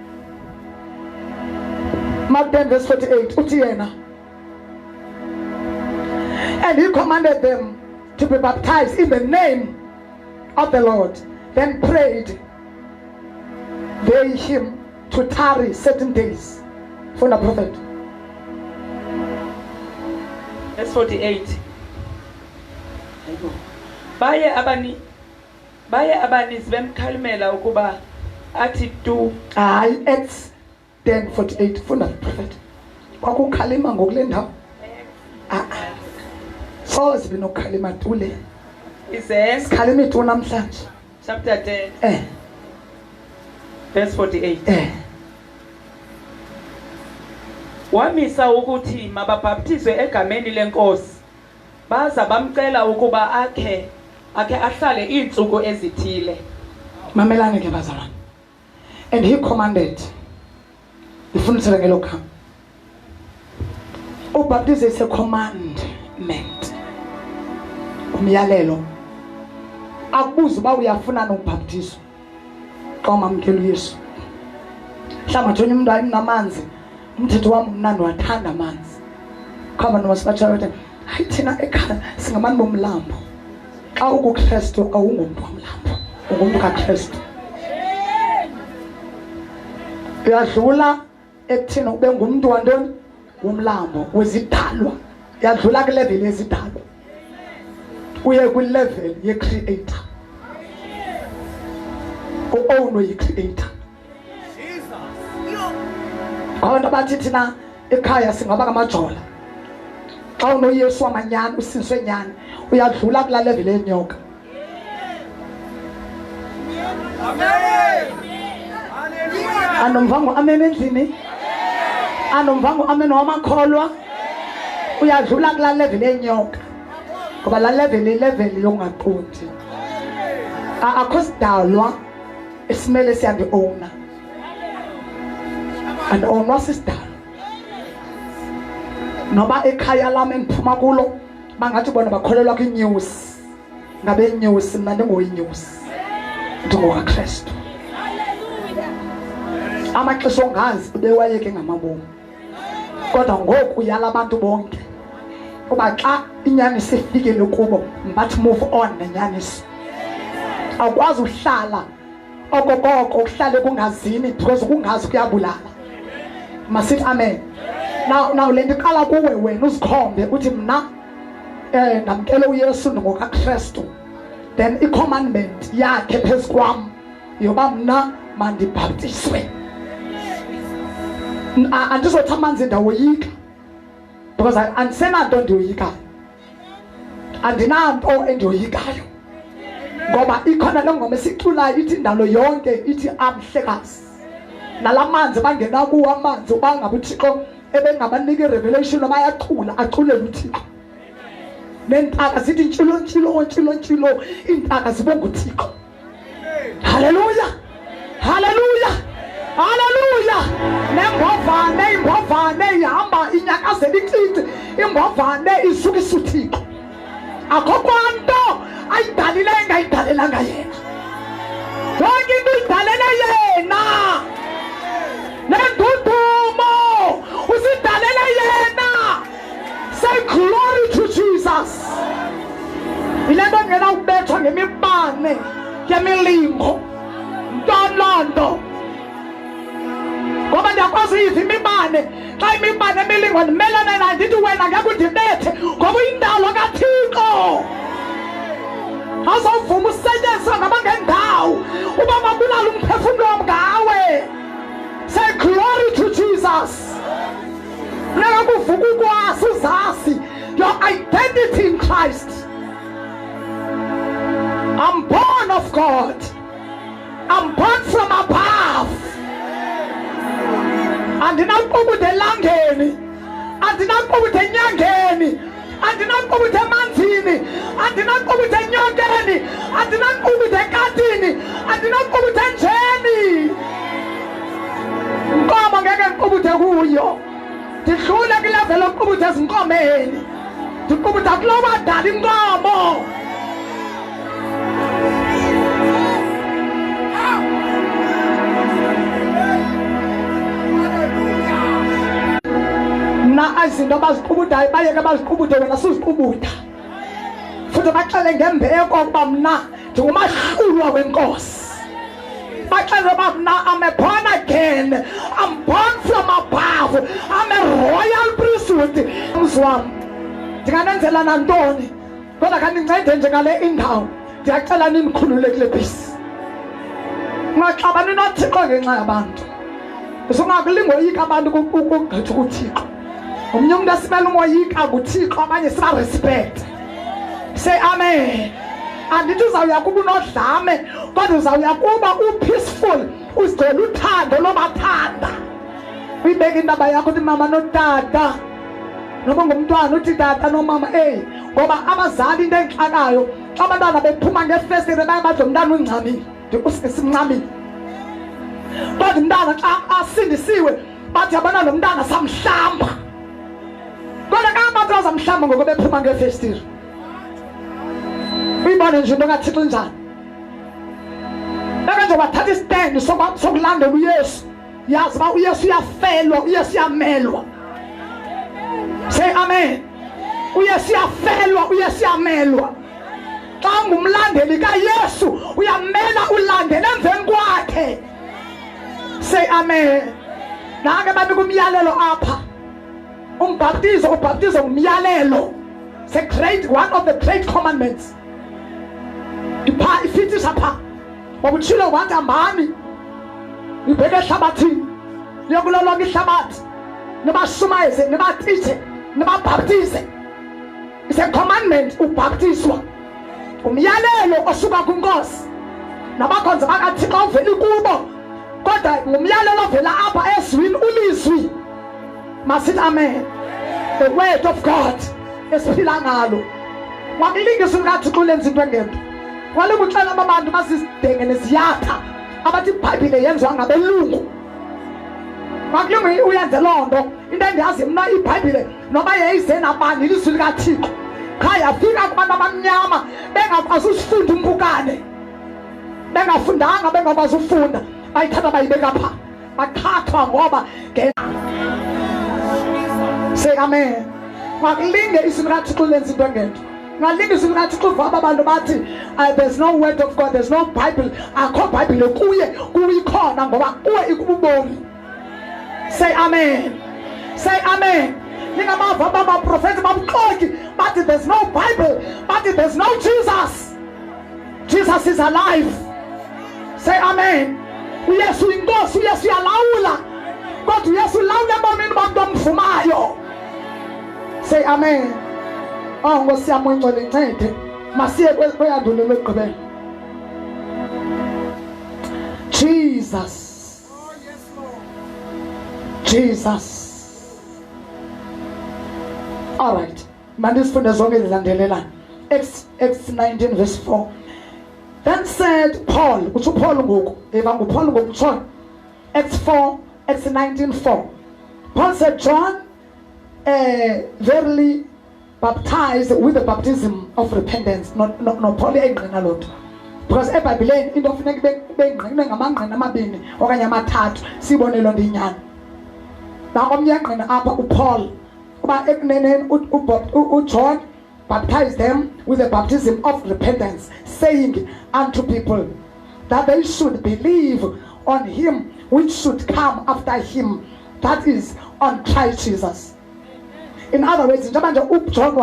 Mark 10 verse 48. Uthi yena. And he commanded them to be baptized in the name of the Lord. Then prayed they him to tarry certain days. For the prophet. Verse 48. Baye abaninzi bemkhalimela ukuba athi tu. Hayi Acts 10:48 funda prophet. Kwakukhalima ngokule ndawo. So sibe nokhalima tule. Isense Khalima tu namhlanje. chapter 10 verse 48. Wamisa ukuthi mababhaptizwe egameni lenkosi baza bamcela ukuba akhe ahlale iintsuku ezithile. Mamelani ke bazalwane. And he commanded. Ifundisele ngelo khama. Ubhaptizo is a commandment. Umyalelo. Akubuza uba uyafuna nokubhaptizwa. Xa umamkela uYesu. Mhlawumbe nje umuntu ayinamanzi. Umthetho wami mnandi wathanda amanzi. Khamba nomasibatsha wethu. Hayi thina ekhaya singabantu bomlambo. Xa ukuKristu awungumuntu womlambo. Ungumuntu kaKristu. Uyadlula ekuthina ube ngumuntu wantoni? Womlambo wezidalwa. Uyadlula ku level yezidalwa. Uye ku level ye creator. Owno yi creator. Abantu bathi thina ekhaya singaba ngamajola. Xa unoYesu wamanyani usinswe nyani uyadlula kula level yenyoka. Amen. Hallelujah. Anomvango amen endlini. Anomvango amen wamakholwa. Uyadlula kula level yenyoka. Ngoba la level yongaqondi. Akho sidalwa esimele siyande owner. And owner sisidalwa. Noba ekhaya lami engiphuma kulo bangathi bona bakholelwa kwinews. Ngabe news mina ndingoyinews. NgokaKristu. Amaxesha ongazi bewayeke ngamabomu. Kodwa ngoku yala abantu bonke. Kuba xa inyani sifikile kubo mbathi move on nenyaniso. Awukwazi uhlala okokoko uhlale kungazini because kungazi kuyabulala. Masithi amen. Now lento iqala kuwe wena uzikhombe uthi mina ndamkela uYesu ngokaKristu. Then i-commandment yakhe phezu kwami yoba mina mandibhaptizwe. andizothi amanzi ndawoyika because andisenanto endiyoyikayo, andinanto endiyoyikayo, ngoba ikhona le ngoma esiculayo ithi indalo yonke ithi amhlekazi. Nalamanzi bangena kuwo amanzi ubangabe uThixo ebengabanika irevelation bayaqula aqulela uThixo. Nentaka zithi ntshilo ntshilo ntshilo ntshilo, intaka zibonga uThixo. Hallelujah, hallelujah, hallelujah. Nembovane imbovane ihamba inyakazela icinci, imbovane isuka isuthixo. Akho kwanto ayidalileyo engayidalelanga yena, yonke into idalele yena. Nendudumo usidalele yena. Say glory to Jesus. Ile nto ngena ubethwa ngemibane yemilingo ntolondo, ngoba ndiyakwazi uyiva imibane. Xa imibane emilingo ndimelana nayo ndithi wena ngeke undibethe ngoba uyindalo kaThixo. Azovuma usetyenziswa ngabangendawo uba mabulala umphefumlo wam ngawe. Say glory to Jesus. Neka kuvuka ukwazi uzazi your identity in Christ. I'm born of God. I'm born from above. Andinakubudde elangeni, andinakubudde enyangeni, andinakubudde emanzini, andinakubudde enyokeni, andinakubudde ekatini, andinakubudde enjeni. Inkomo ngeke ndiqubuthe kuyo, ndidlule kwileveli yokuqubutha ezinkomeni, ndiqubutha kulo wadala inkomo. Na izinto abaziqubutayo bayeke baziqubuthe, wena suziqubutha. Futhi baxele ngembeko ukuba mna ndingumahlulwa wenkosi. Baxele uba mna I'm born again, I'm born from above, I'm a royal priesthood. Mzi wam ndinganenzela nantoni, kodwa kandincede nje ngale indawo. Ndiyacela nindikhulule kule bhisi. Ungaxabani noThixo ngenxa yabantu. Usungakulingoyika abantu ukugqitha kuThixo. Omnye umuntu esimele umoyika kuThixo, abanye siba respect. Say amen. Andithi uzawuya kuba unodlame, kodwa uzawuya kuba upeaceful, uzigcwele uthando lobathanda. Uyibeke indaba yakho uthi mama notata, noba ngumntwana uthi tata nomama. Ngoba abazali into engixakayo xa abantwana bephuma ngefestire baye badle umntana ungxamile, ndisimncamile. Kodwa umntana xa asindisiwe bathi abona lo mntana samhlamba, kodwa kabantu bazamhlamba ngoku bephuma ngefestire. Uyibone nje into kaThixo njani. Beke nje wathatha istand sokulandela uYesu, yazi uba uYesu uyafelwa, uYesu uyamelwa. Say amen. uYesu uyafelwa, uYesu uyamelwa. Xa ungumlandeli kaYesu uyamela ulandele emveni kwakhe. Say amen. Nake banika umyalelo apha. Umbhaptizo, ubhaptizo umyalelo. It's a great, one of the great commandments. Ifitisha pha. Wabutshilo wathi hambani nibheke ehlabathini, niyokulolonga ihlabathi, nibashumayeze, nibatitshe, nibabhaptize. It's a commandment ukubhaptizwa. Umyalelo osuka kuNkosi. Nabakhonza bakaThixo uveli kubo, kodwa ngumyalelo ovela apha ezwini ulizwi. Masithi amen. The word of God esiphila ngalo. Wakulingisa ukaThixo lenza into engento. Wale kuxela abantu basizidenge neziyatha abathi iBhayibhile yenziwa ngabelungu. Wakulungu uyenze lonto into endiyazi mna iBhayibhile noba yayize nabani ilizwi likaThixo. Khaya fika kubantu abamnyama bengakwazi usifunda umpukane. Bengafundanga bengakwazi ufunda. Bayithatha bayibeka pha. Bakhathwa ngoba say amen. Wakulinge izwi likaThixo lenza into engento. There's no word of God, there's no Bible. Akho Bible kuye kuyikhona ngoba kuwe ikububomi. Say amen. Say amen. Ningamava baba prophet babuxoki but there's no Bible, but there's no Jesus. Jesus is alive. Say amen. uYesu inkosi, uYesu uyalawula. kodwa uyesu ulawula ebomini bomntu omvumayo. Say amen. Oh Nkosi yami ungcwele incede masiye kweyandulelo egqibela. Jesus. Jesus. All right. Mandisifunde zonke ezilandelelana. Acts 19 verse 4. Then said Paul, uthi Paul ngoku, Paul ngoku John. Acts 19:4. Paul said, John verily baptized with the baptism of repentance. No Paul engqina lotho. Because eBhayibhelini into ofuneka bengqine ngamangqina amabini okanye amathathu sibone lo ndinyana. Na omnye engqina apha uPaul kuba ekuneneni uJohn baptized them with the baptism of repentance, saying unto people that they should believe on him which should come after him, that is on Christ Jesus. In other words, njengoba nje uJohn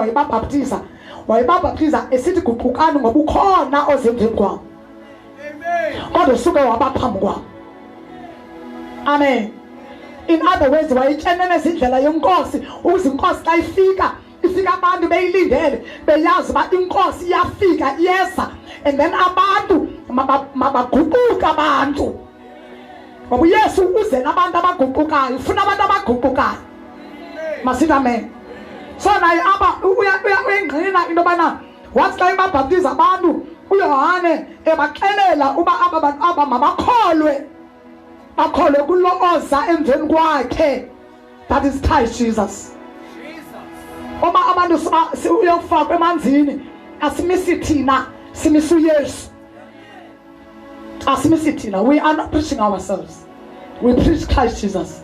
wayebaptiza esithi guqukani ngoba ukhona ozemveni kwam. Amen. Kodwa usuke wabaphambi kwam. Amen. In other words, wayitshenene izindlela yenkosi ukuze inkosi xa ifika abantu beyilindele beyazi uba inkosi iyafika iyeza, and then abantu mabaguquka abantu ngoba uyesu uze nabantu abaguqukayo, ufuna abantu abaguqukayo. Masithi amen. So naye aba uyengqina into yobana wathi xa ebabhaptiza abantu uYohane ebaxelela uba aba bantu aba mabakholwe kulo oza emveni kwakhe, that is Christ Jesus. Uma abantu uyofakwa emanzini asimisi thina, simisi uYesu. Asimisi thina. We are not preaching ourselves, we preach Christ Jesus.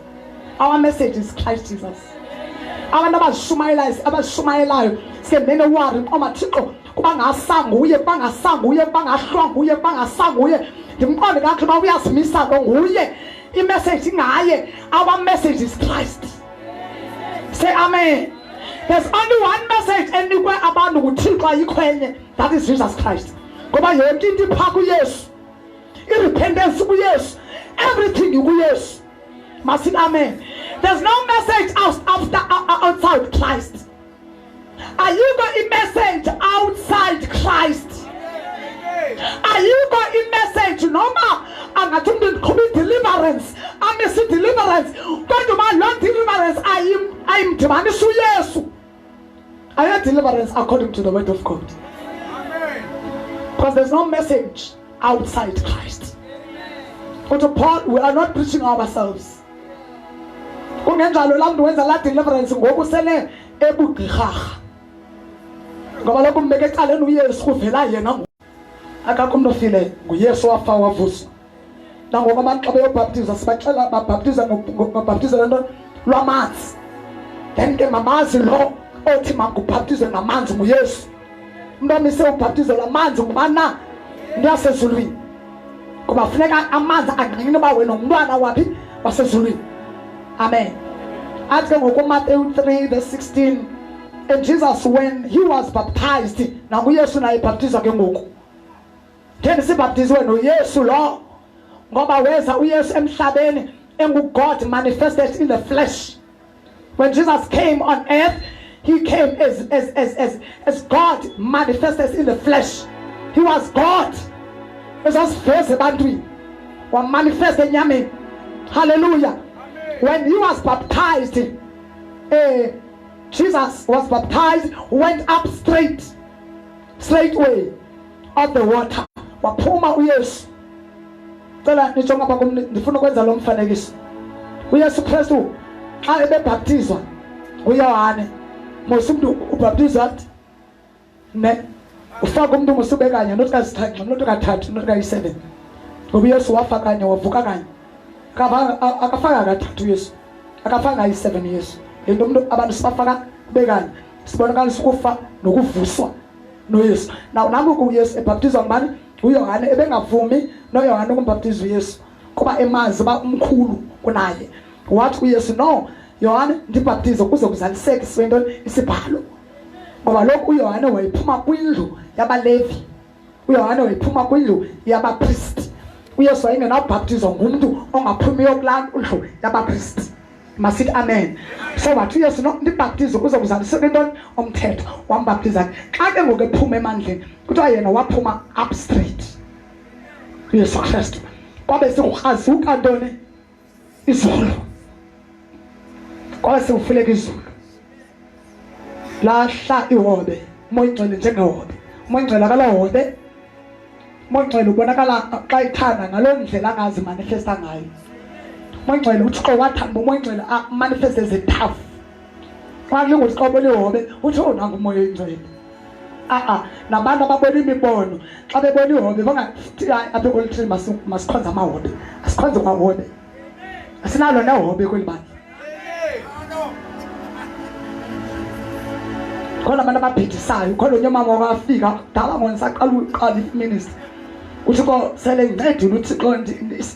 Our message is Christ Jesus. Abantu abashumayelayo sembene wari omathixo kuba ngasanguye bangasanguye ndimqonde kahle uba uyasimisa lo nguye, imessage ngaye. Our message is Christ. Say amen. There's only one message enikwe abantu nguthixo ayikho enye, that is Jesus Christ. Ngoba yonke into ipha kuYesu, irepentance kuYesu, everything kuYesu. Masithi amen. There's no message outside Christ. Are you got a message outside Christ? Are you got a message noma angathumbe commit deliverance? I miss deliverance. Kodwa ma lo deliverance ayimdibanisa uYesu. I have deliverance according to the word of God. Amen. Because there's no message outside Christ. But to Paul, we are not preaching ourselves. Kungenjalo la mntu wenza la deliverance ngoku sele ebugqirha. Ngoba lokho mbeke ecaleni uYesu kuvela yena akakho umuntu ofile nguYesu wafa wavusa. Nangoku abantu xa beyobhaptiza sibaxela babhaptiza ngobhaptiza lento lwamanzi. Then ke mamazi lo othi makubhaptize ngamanzi nguYesu. Umuntu omise ubhaptizo lwamanzi ngubana ndiyasezulwini. Kuba funeka amanzi angqine uba wena umntwana waphi wasezulwini. Amen. Athi ngoku Matthew 3:16, and Jesus when he was baptized, na uYesu naye baptizwa ke ngoku. Then sibaptizwe noYesu lo ngoba weza uYesu emhlabeni engu-God manifested in the flesh. When Jesus came on earth, he came as God manifested in the flesh. He was God. Ezasiveza ebantwini wamanifesta enyameni. Hallelujah. When he was baptized, Jesus was baptized, went up straightway of the water. Waphuma uYesu. Cela nijonga apha kum ndifuna ukwenza lo mfanekiso. uYesu Kristu xa ebebhaptizwa uYohane, mose umuntu ubhaptizwa ne ufaka umuntu musube kanye not kasithathu not kathathu not kayi7. Ngoba uYesu wafa kanye wavuka kanye. Akafaka kathathu uYesu, akafaka yi7 Yesu. Lento umuntu abantu sibafaka bekanye sibonakalisa ukufa nokuvuswa noYesu. Now nangoku uYesu ebhaptizwa ngubani? uYohane ebengavumi noYohane ukumbhaptiza uYesu kuba emazi ba umkhulu kunaye. Wathi uYesu, no Yohane ndibhaptize kuze kuzaliseke isibalo isibhalo. Ngoba lokhu uYohane wayephuma kwindlu yabaLevi, uYohane wayephuma kwindlu yabapriest. uYesu wayengenabhaptizwa ngumuntu ongaphumiyo kulaa ndlu yabapriest. Masithi amen. So wathi uYesu nibhaptize uzokuzaliseka intoni umthetho wambaptiza xa ke ngoku ephuma emandleni kuthiwa yena waphuma up straight uYesu Kristu kwabe sekukrazuka ntoni izulu kwabe sekufuleka izulu lahla ihobe umoya ingcwele njengehobe umoya ingcwele akalahobe umoya ingcwele ubonakala xa ithanda ngaloo ndlela angazi manifesta ngayo umoya ingcwele uThixo wathanda umoya ingcwele manifest as a tough xa linguThixo obona ihobe uthi nangu umoya ingcwele nabantu ababona imibono xa bebona ihobe bangathi apha kweli masikhonze amahobe asikhonze kwahobe asinalo nehobe kweli bani khona abantu ababhidisayo khona unyamama wakafika kudala ngona saqala uqala iministry uThixo sele incedile uThixo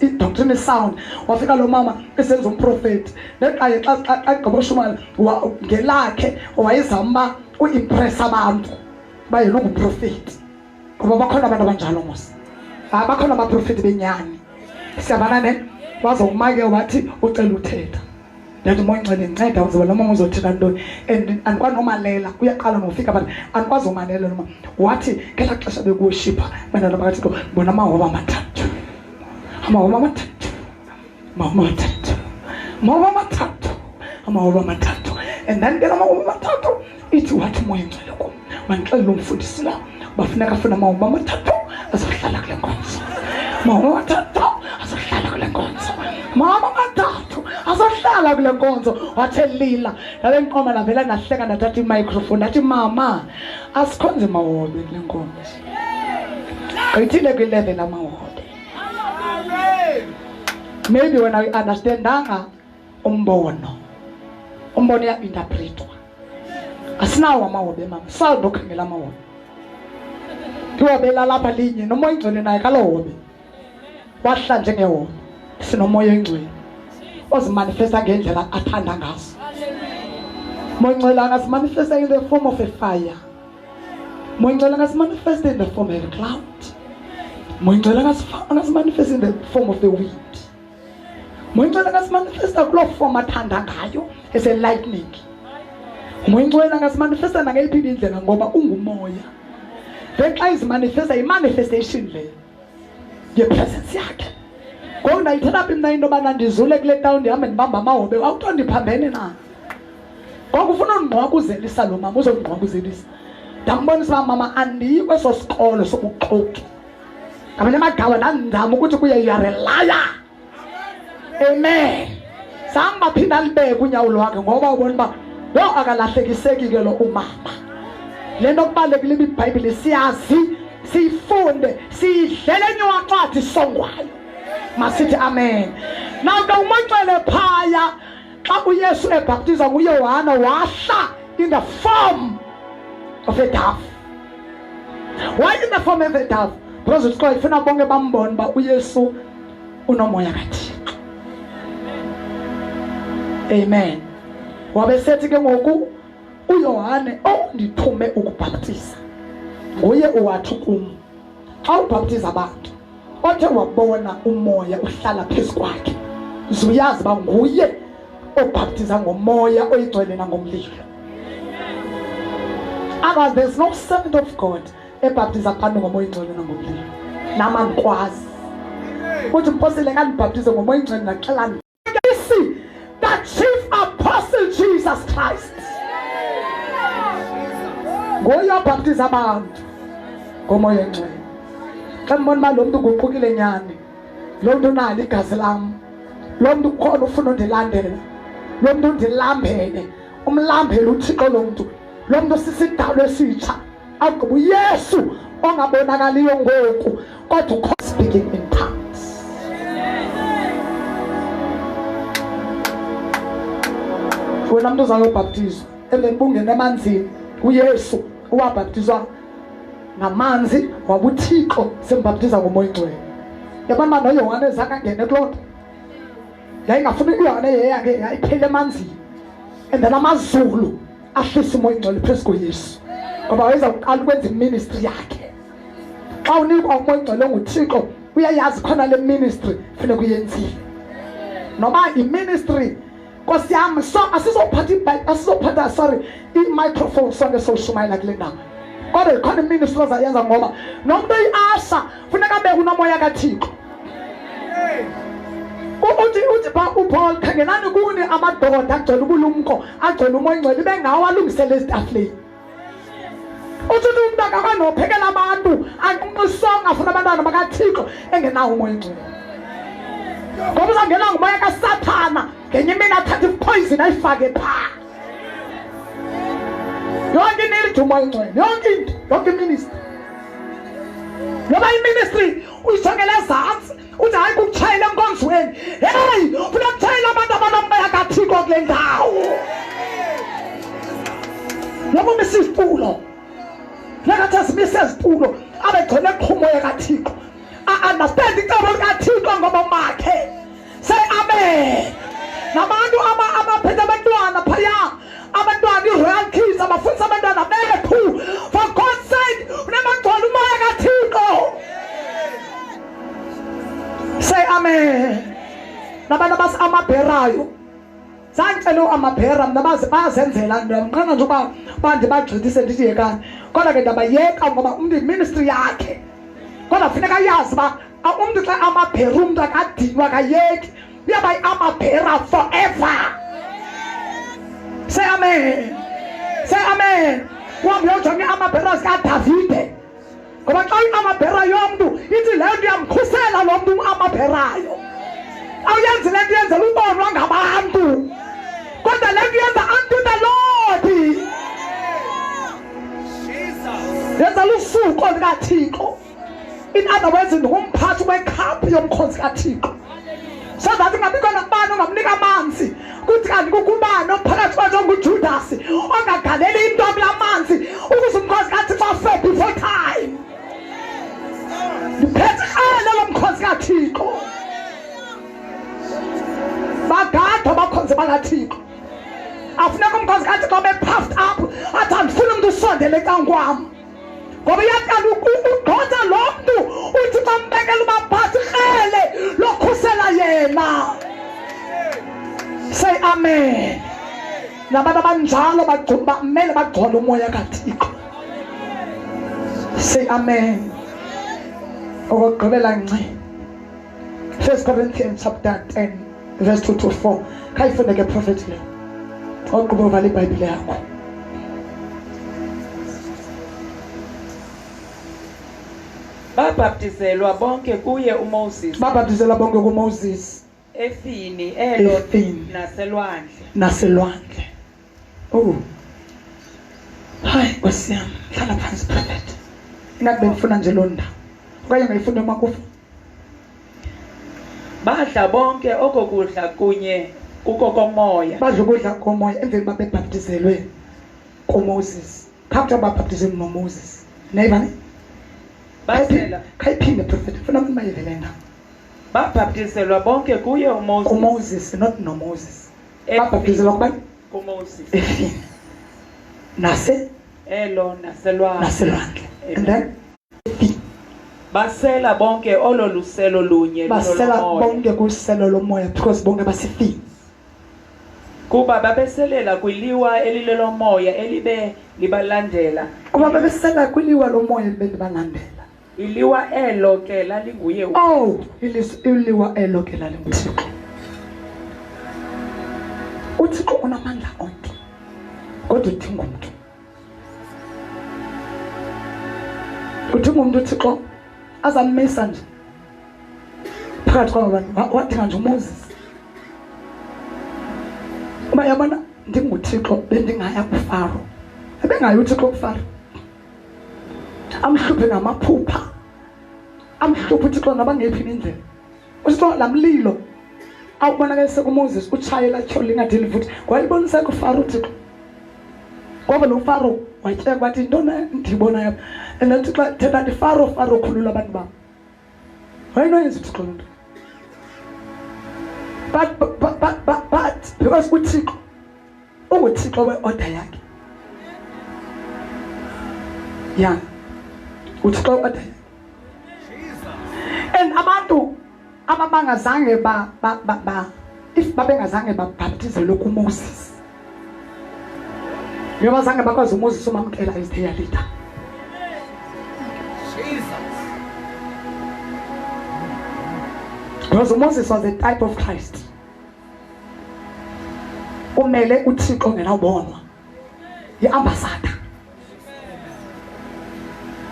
i-doctrine sound wafika lo mama esenza umprofeti neqaye xa agqiboshumayela ngelakhe wayezama uimpress abantu bayena ungumprofeti ngoba bakhona abantu abanjalo mos bakhona abaprofeti benyani siyabana ne wazomake wathi ucela uthetha ndathi umoya ingcwele inceda uzoba lo mama uzothina ntoni and andikwazi nomalela uyaqala nofika abantu andikwazi umalela noma wathi ngela xesha bekuworshipha bantwana bakaThixo bona amahoba amathathu amahoba amathathu amahoba amathathu and then ngela amahoba amathathu ithi wathi umoya ingcwele kum mandixelele umfundisi la bafuneka afuna amahoba amathathu azohlala kule nkonzo amahoba amathathu azohlala kule nkonzo mama amathathu azohlala kule nkonzo wathe lila ngabe ngiqoma lavela nahleka ndathatha i-microphone nathi mama asikhonze mahobe kule nkonzo ayithile kwi-level amahobe maybe when I understandanga umbono ya-interpretwa asinawo amahobe mama sawundo khangela amahobe ihobe lalapha linye nomoya ingcwele naye kalohobe wahla njengehobe sinomoya ingcwele ozimanifesta ngendlela athanda ngazo umoya ingcwele angazimanifesta in the form of a fire umoya ingcwele angazimanifesta in the form of a cloud umoya ingcwele angazimanifesta in the form of the wind umoya ingcwele angazimanifesta kuloo form athanda ngayo as a lightning umoya ingcwele angazimanifesta nangeyiphi indlela ngoba ungumoya then xa izimanifesta i-manifestation leyo yepresence yakhe ngoku ndayithetha phi mna into yobana ndizule kule town ndihambe ndibamba amahobe awuthiwa ndiphambene na ngoku ufuna undingqwakuzelisa lo mama uzondingqwakuzelisa ndambonisa uba mama andiyi kweso sikolo sobuxoki ngamanye amagama ndandizama ukuthi kuye you are a liar amen zange baphinda libeke unyawo lwakhe ngoba ubona uba lo akalahlekiseki ke lo umama le nto kubalulekile ibhayibhile siyazi siyifunde siyidlele enywancwadi isongwayo masithi amen nawuke umontshele phaya xa uYesu ebhaptiza nguYohana wahla in the form of a dove why in the form of a dove because uThixo ifuna bonke bambone uba uYesu unomoya kaThixo amen wabe sethi ke ngoku uYohane ndithume ukubhaptiza nguye owathi kum xa ubhaptiza abantu othe wabona umoya uhlala phezu kwakhe uzuyazi uba nguye obhaptiza ngomoya oyingcwele nangomlilo otherwise there's no servant of God ebhaptiza abantu ngomoya oyingcwele nangomlilo nama ndikwazi uthi mpostile ngandibhaptize ngomoya oyingcwele naxela the chief apostle Jesus Christ ngoye obhaptiza abantu ngomoya oyingcwele xa mbona uba lo mntu guqukile nyani lo mntu unalo igazi lam lo mntu ukhona ufuna undilandela lo mntu undilambele umlambele uThixo lo mntu sisidalwa esitsha agqiba uYesu ongabonakaliyo ngoku kodwa ukho speaking in tongues wena mntu uzayobhaptizwa emveni bungena emanzini uYesu uwabhaptizwa ngamanzi wabuThixo sembhaptiza ngomoya oyingcwele yabona noYohane zakangene kuloo nto yayingafuni uYohane yeyakhe yayiphele emanzini and then amazulu ahlisa umoya oyingcwele phezu koYesu ngoba wayezawuqala ukwenza iministry yakhe xa unikwa umoya oyingcwele nguThixo uyayazi khona le ministry funeka uyenzile noba iministry Nkosi yami, so asizophatha sorry i-microphone sonke soshumayela kule ndawo. Kodwa ikhona iministry ozayenza ngoba nomuntu oyi-asha funeka abe kunomoya kaThixo. Uthi uPaul khangelani kuni amadoda agcwele ubulumko agcwele umoya ongcwele bengawo alungisele ezitafuleni. Uthi umuntu akanophekela abantu isonga afuna abantwana bakaThixo engenawo umoya ongcwele. Ngoba uzangena ngomoya kaSathana ngenye imini athathe ipoison ayifake phaa. Yonke into umoya ongcwele, yonke iministry. Ngoba iministry uyijongele ezantsi uthi hayi kukutshayela enkonzweni. Hey, ufuna ukutshayela abantu abanomoya kaThixo kule ndawo. Ngoba umise izitulo. Nakathi asimise izitulo abegcwele kumoya kaThixo. Understand icebo likaThixo ngoba makhe. Say amen. Nabantu abaphethe abantwana phaya, abantwana i-royal kids abafundisa abantwana bethu. For God's sake, unamagcwele umoya kaThixo. Say amen. Nabantu amabherayo. Sangicela amabhera mina bazenzela ndiyamnqana nje uba bandibagxithise ndithi yekani. Kodwa ke ndabayeka ngoba umuntu ministry yakhe. Kodwa funeka yazi uba umuntu xa amabhera umuntu akadinwa kayeki. Uyabayi amabhera forever. Say amen. Say amen. Uhambe uyojonga amabhera zikaDavide. Ngoba xa amabhera yomntu ithi leyo nto iyamkhusela lo mntu amabherayo. Awuyenzi le nto yenzela ubonwa ngabantu. Kodwa le nto yenza unto the Lord. Yenzela usuku likaThixo. In other words, ngumphathi wekhaphu yomkhosi kaThixo. So that ingabikho nabani ongamnika amanzi. Kuthi kanti kukubani ophakathi kwethu onguJudas ongagaleli into amanzi ukuze umkhosi kaThixo afe before time. Ndiphethe lo mkhosi kaThixo. Bagada abakhonzi bakaThixo. Afuneka umkhosi kaThixo abe puffed up athi andifuni umuntu usondele ecankwam. Ngoba iyathanda ukugqotha lo mntu uthi xa mbekela ubaphathi krele lokhusela yena. Say amen. Nabantu abanjalo bamele bagcwale umoya kaThixo. Say amen. Okugqibela nci 1 Corinthians chapter 10 verse 2 to 4. Khayifunde ke prophet le. Ogqiba uvala iBhayibhile yakho. Babhaptizelwa bonke kuye uMoses. Babhaptizelwa bonke kuMoses. Efini naselwandle. Oh. Hayi Nkosi yami, hlala phansi prophet. Ingabe bengifuna nje londa. Okanye ngayifunda emakufa. Badla bonke okokudla kunye kuko komoya. Badla ukudla komoya emveni babebhaptizelwe kuMoses. Phakathi babhaptizelwe noMoses. Nayibani? Basela kayiphinde prophet ufuna umayivele. Babhaptizelwa bonke kuye uMoses. kuMoses, not no Moses. Babhaptizelwa kubani? kuMoses. Efini. Naselwandle. And then basela bonke oluluselo lunye basela bonke kuselo lomoya because bonke basifini. Kuba babeselela kwiliwa elilelomoya elibe libalandela. Kuba babesela kwiliwa lomoya elibe libalandela. Iliwa elo ke lalinguye. Oh, iliwa elo ke lalinguye. Uthixo unamandla onke. Kodwa udinga umuntu. Udinga umuntu uThixo azamisa nje. Phakathi kwabantu wadinga nje uMoses. Uma yabona ndinguThixo bendingaya kuFaro. Ebengayi uThixo kuFaro. Amhluphe ngamaphupha. Amhluphe uThixo nabangephi indlela. Uthixo lamlilo awubonakalise kuMoses utshayela tyholi ngadeli futhi. Wayibonisa kuFaro uThixo. Ngoba lo Faro watyeka bathi intona ndibona yapha. And uThixo thetha ndi Faro khulula abantu bam. Wayinoyenza uThixo lento. But because uThixo unguThixo we-order yakhe. Yeah. uThixo we-order yakhe. And abantu abangazange if babengazange babhaptizelwe kuMoses, njengoba zange bakwazi uMoses umamkela as their leader. Because Moses was the type of Christ. Umele uThixo ngenawubonwa. Yi-ambassador.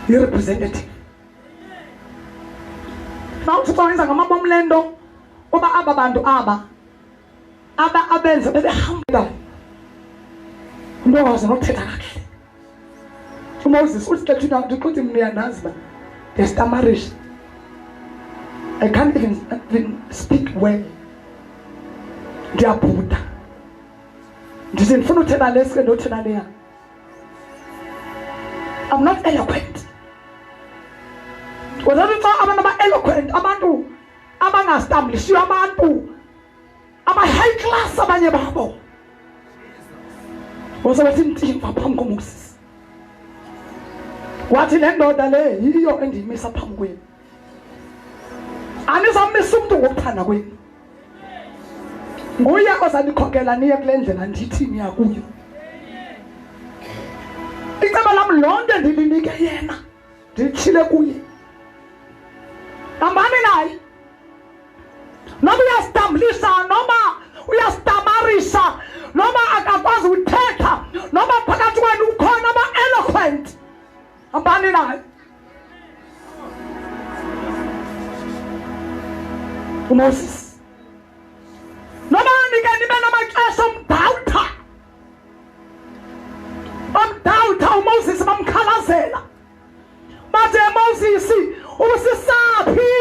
Yi-representative. Now uThixo wenza ngamabomlendo oba aba bantu aba abenza bebehamba. Ndowazi nokuthetha kahle. uMoses uthi ndiqothi mniyanazi ba destamarish. I can't even speak well. Ndiyabhuda. Ndize ndifuna uthetha leske ndothetha leya. I'm not eloquent. Kodwa xa abantu aba-eloquent, abantu abanga-establishiwe, abantu aba-high class abanye babo. Wose bathi ntimva phambi koMoses. Wathi le ndoda le yiyo endiyimisa phambi kwenu. Anizamisa umuntu ngokuthanda kwenu. Nguye ozanikhokela niye kule ndlela ndithi niya kuyo. Icebo lami lonke ndilinike yena. Ndilithile kuye. Hambani naye. Noma uyastambulisha, noma uyastamarisha, noma akakwazi uthetha, noma phakathi kwenu ukhona aba-eloquent. Hambani naye. uMoses. Noma nike nibe namaxesha omdawutha uMoses bamkhalazela. Bathe Moses usisaphi?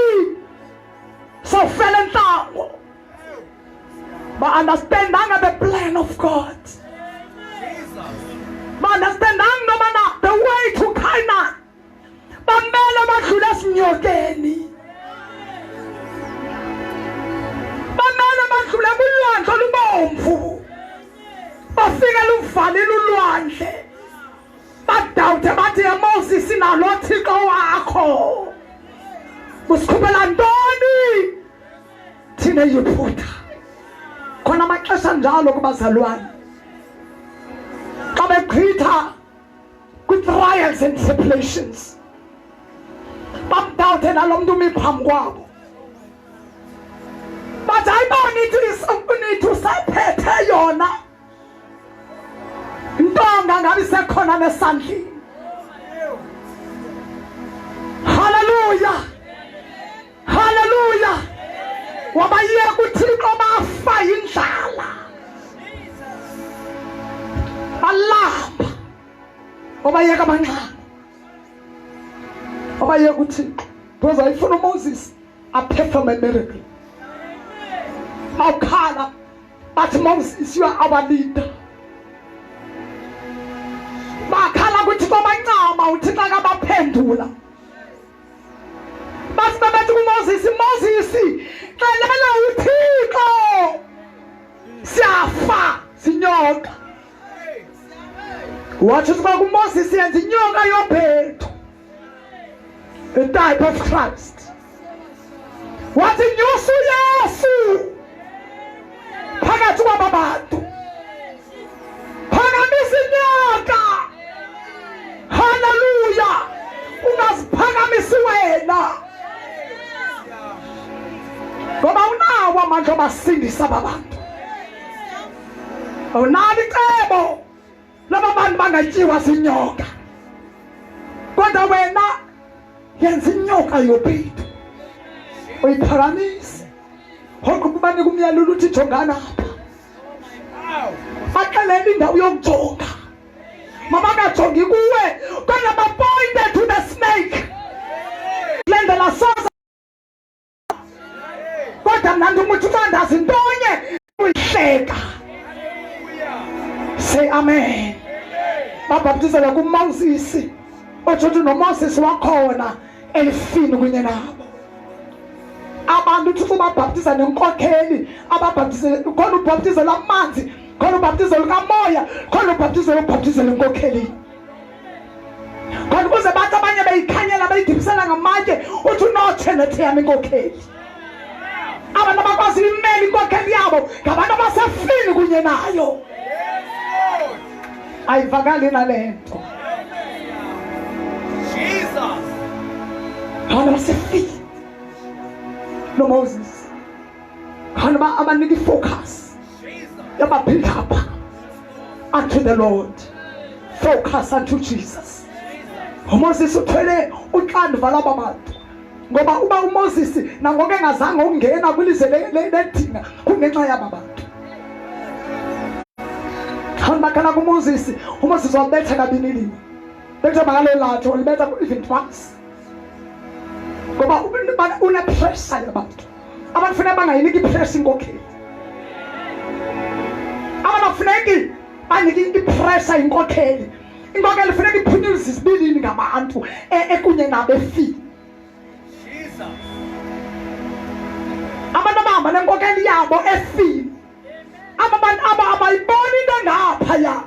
Sofela entlango. Ba-understandanga the plan of God. Ba-understandanga the way to Canaan. Bamele badlule esinyokeni. Bamele badlule kulwandle olubomvu. Bafike luvalile ulwandle. Badawuthe bathi Moses nalo Thixo wakho. Usikhupela ntoni? Thina yiphutha. Khona amaxesha njalo kubazalwane. Xa begqitha kwi-trials and tribulations. Bamdawuthe nalo mntu umi phambi kwabo. Bathi ayiboni nithi usaphethe yona. Intonga ngabe isekhona nesandleni. Hallelujah. Hallelujah. Wabayeka uThixo bafa indlala. Balamba. Wabayeka abancane. Wabayeka uThixo. Because ayifuna uMoses a-perform a miracle. Bawukhala bathi Moses, you are our leader. Bakhala kuThixo bancama uThixo akabaphendula. Bathi kuMoses, Moses, xelela uThixo siyafa sinyoka. Wathi ukuba kuMoses yenza inyoka yobhedu, a type of Christ. Wathi nyusa uYesu phakathi kwabantu, phakamisa inyoka. Hallelujah. Ungaziphakamisi wena. Ngoba unawo amandla obasindisa abantu. Awunalo icebo laba bantu bangatyiwa zinyoka. Kodwa wena yenza inyoka yobhedu uyiphakamise. Hoqa kubanika umyalelo uthi jongana apha. Baxelele indawo yokujonga. Mama kajongi kuwe kodwa ba-pointed to the snake. Lendela soza kodwa mnandi umuthi ubandazi ntonye uyihleka. Say amen. Babhaptizela kuMoses. Otsho uthi noMoses wakhona elifini kunye nabo. Abantu uthi ubabhaptiza nenkokheli, ababhaptizela khona ubhaptizela amanzi, khona ubhaptizela kamoya, khona ubhaptizela inkokheli. Khona ukuze bathi abanye beyikhanyela beyidibisela ngamatye uthi unotshe nethe yami inkokheli. abantu abakwazi imeli inkokheli yabo ngabantu abasefini kunye nayo. Ayivakali nalento. Jesus. Abantu abasefini. No Moses. Abantu abanika focus. Yaba build up unto the Lord. Focus unto Jesus. Moses uthwele uxanduva laba bantu. Ngoba uba uMoses nangoke engazange ukungena kwilizwe ledina kungenxa yaba bantu. Bakhala kuMoses, uMoses wabetha kabini. Betha bakalo latho, libetha even twice. Ngoba una pressure yabantu. Abantu fanele bangayiniki pressure inkokheli. Abantu fanele baniki pressure inkokheli. Inkokheli fanele iphunyuzwe isibilini ngabantu ekunye nabefi. Jesus. Abantu abahamba nenkokheli yabo efi. Abantu abayiboni into ngapha ya.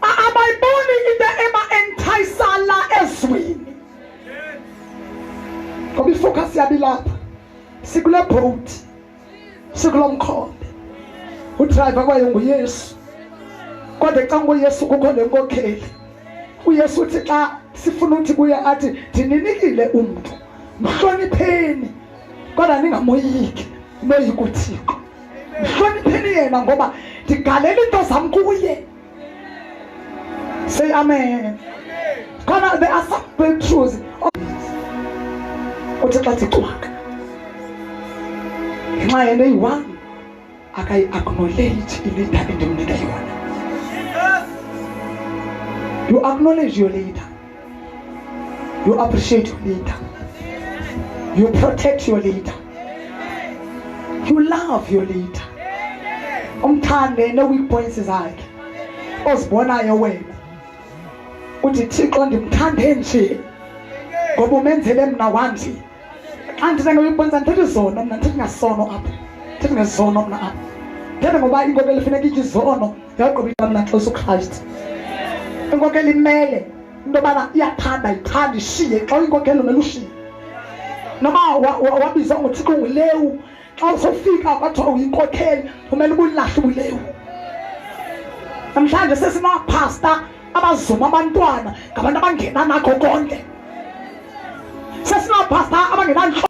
Abayiboni into ema-enticer la ezweni. Ngoba ifocus yabi lapha. Sikule boat. Sikulo mkhombe. Udriver kwaye nguYesu. Kodwa xa nguYesu kukho lenkokheli. uYesu uthi xa sifuna ukuthi kuye athi ndininikile umuntu. Mhlonipheni. Kodwa ningamoyiki noyika uThixo. Mhlonipheni yena ngoba ndigalela into zami kuye. Say amen. Kodwa there are some breakthroughs. Uthi xa thixwaka. Nxa yena eyi-1 akayi-acknowledge i-leader endimnika yona. You acknowledge your leader. You appreciate your leader. You protect your leader. You love your leader. Umthande ne-weak points zakhe ozibonayo wena. Uthi Thixo ndimthande nje ngoba umenzele mna wanje. Xa ndithi nge-weak points andithethi zono mna, ndithethi ngasono apha. Ndithethi ngezono mna apha. Ndithethi ngoba inkokeli funeka itye izono yaqobisa mna Jesu Christ. Inkokeli imele into yobana iyathanda ithanda ishiye xa inkokeli umele ushiye. Noma wabizwa ngothixo ngulewu xa usofika kwathiwa uyinkokheli umele ubulahle ubulewu. Namhlanje sesinamapasta abazuma abantwana ngabantu abangena nakho konke. Sesinamapasta abangenantloko.